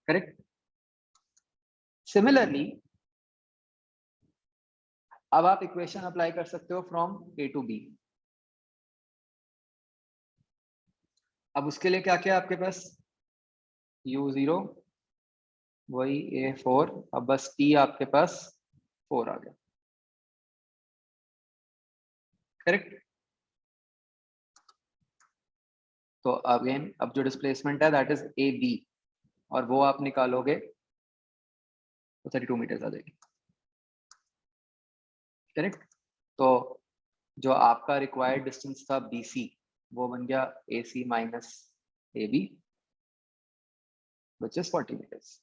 S1: correct. Similarly अब आप इक्वेशन अप्लाई कर सकते हो फ्रॉम a टू b। अब उसके लिए क्या क्या आपके पास, u0 वही a4, अब बस t आपके पास 4 आ गया, करेक्ट। तो अगेन अब जो डिस्प्लेसमेंट है दैट इज ए बी, और वो आप निकालोगे तो 32 मीटर्स आ जाएगी, करेक्ट। तो जो आपका रिक्वायर्ड डिस्टेंस था BC वो बन गया AC minus AB which is 40 meters,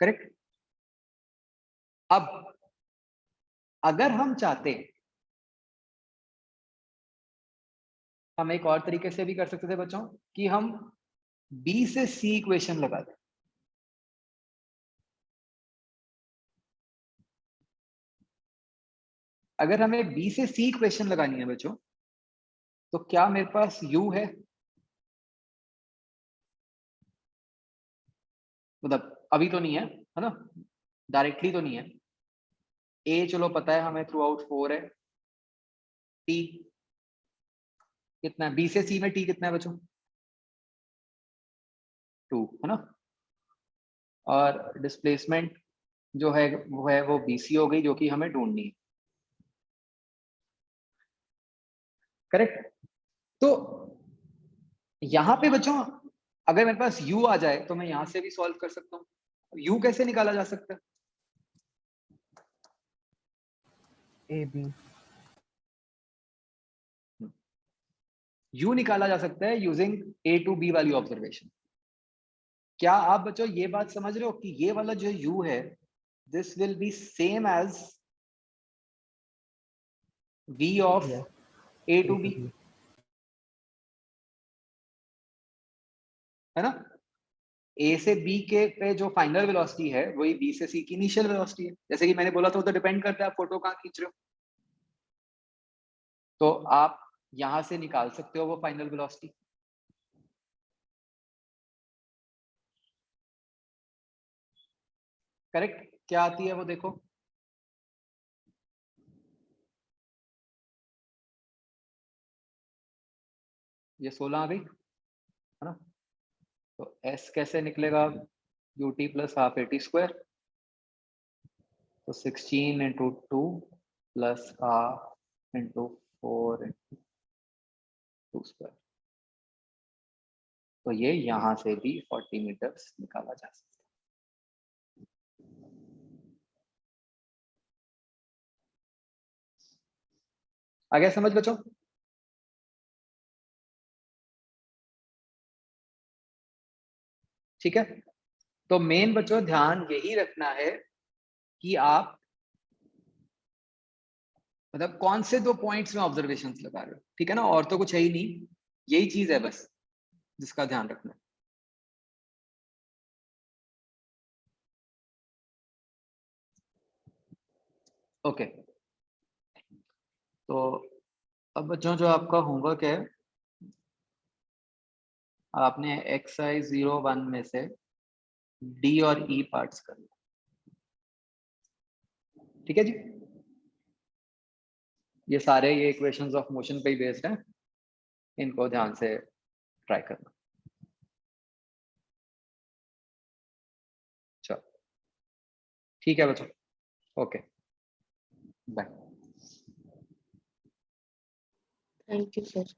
S1: correct. अब अगर हम चाहते, हम एक और तरीके से भी कर सकते थे बच्चों कि हम B से C इक्वेशन लगा दें। अगर हमें B से C इक्वेशन लगानी है बच्चों, तो क्या मेरे पास U है, मतलब अभी तो नहीं है, है ना, डायरेक्टली तो नहीं है। A चलो पता है हमें थ्रू आउट 4 है, T कितना है, B से C में T कितना है बच्चों, 2 है ना, और डिस्प्लेसमेंट जो है वो BC हो गई, जो कि हमें ढूंढनी है, करेक्ट। तो यहां पे बच्चों अगर मेरे पास U आ जाए तो मैं यहां से भी सॉल्व कर सकता हूं। U कैसे निकाला जा सकता है,
S3: AB
S1: U निकाला जा सकता है यूजिंग A टू B वाली ऑब्जर्वेशन। क्या आप बच्चों ये बात समझ रहे हो कि ये वाला जो U है this will be same as V of
S3: Yes.
S1: A to B, है ना। A से B के पे जो फाइनल वेलोसिटी है वही B से C की इनिशियल वेलोसिटी है। जैसे कि मैंने बोला था, वो तो डिपेंड करता है आप फोटो कहाँ खींच रहे हो, तो आप यहां से निकाल सकते हो वो फाइनल वेलोसिटी। करेक्ट, क्या आती है वो देखो, ये 16 आ गई, है ना। तो S कैसे निकलेगा, ut plus half AT square, तो 16 into 2 plus half into 4 into 2 square, तो ये यहां से भी 40 मीटर्स निकाला जा सकता है। आ गया समझ बच्चों, ठीक है। तो मेन बच्चों ध्यान यही रखना है कि आप मतलब कौन से 2 पॉइंट्स में ऑब्जर्वेशंस लगा रहे हो, ठीक है ना, और तो कुछ है ही नहीं, यही चीज है बस जिसका ध्यान रखना है। ओके, तो अब बच्चों जो आपका होमवर्क है, आपने एक्सरसाइज 01 में से D और E पार्ट्स करना, ठीक है जी। ये सारे ये इक्वेशंस ऑफ मोशन पे ही बेस्ड हैं, इनको ध्यान से ट्राई करना। चलो ठीक है बच्चों, okay bye.
S2: Thank you sir.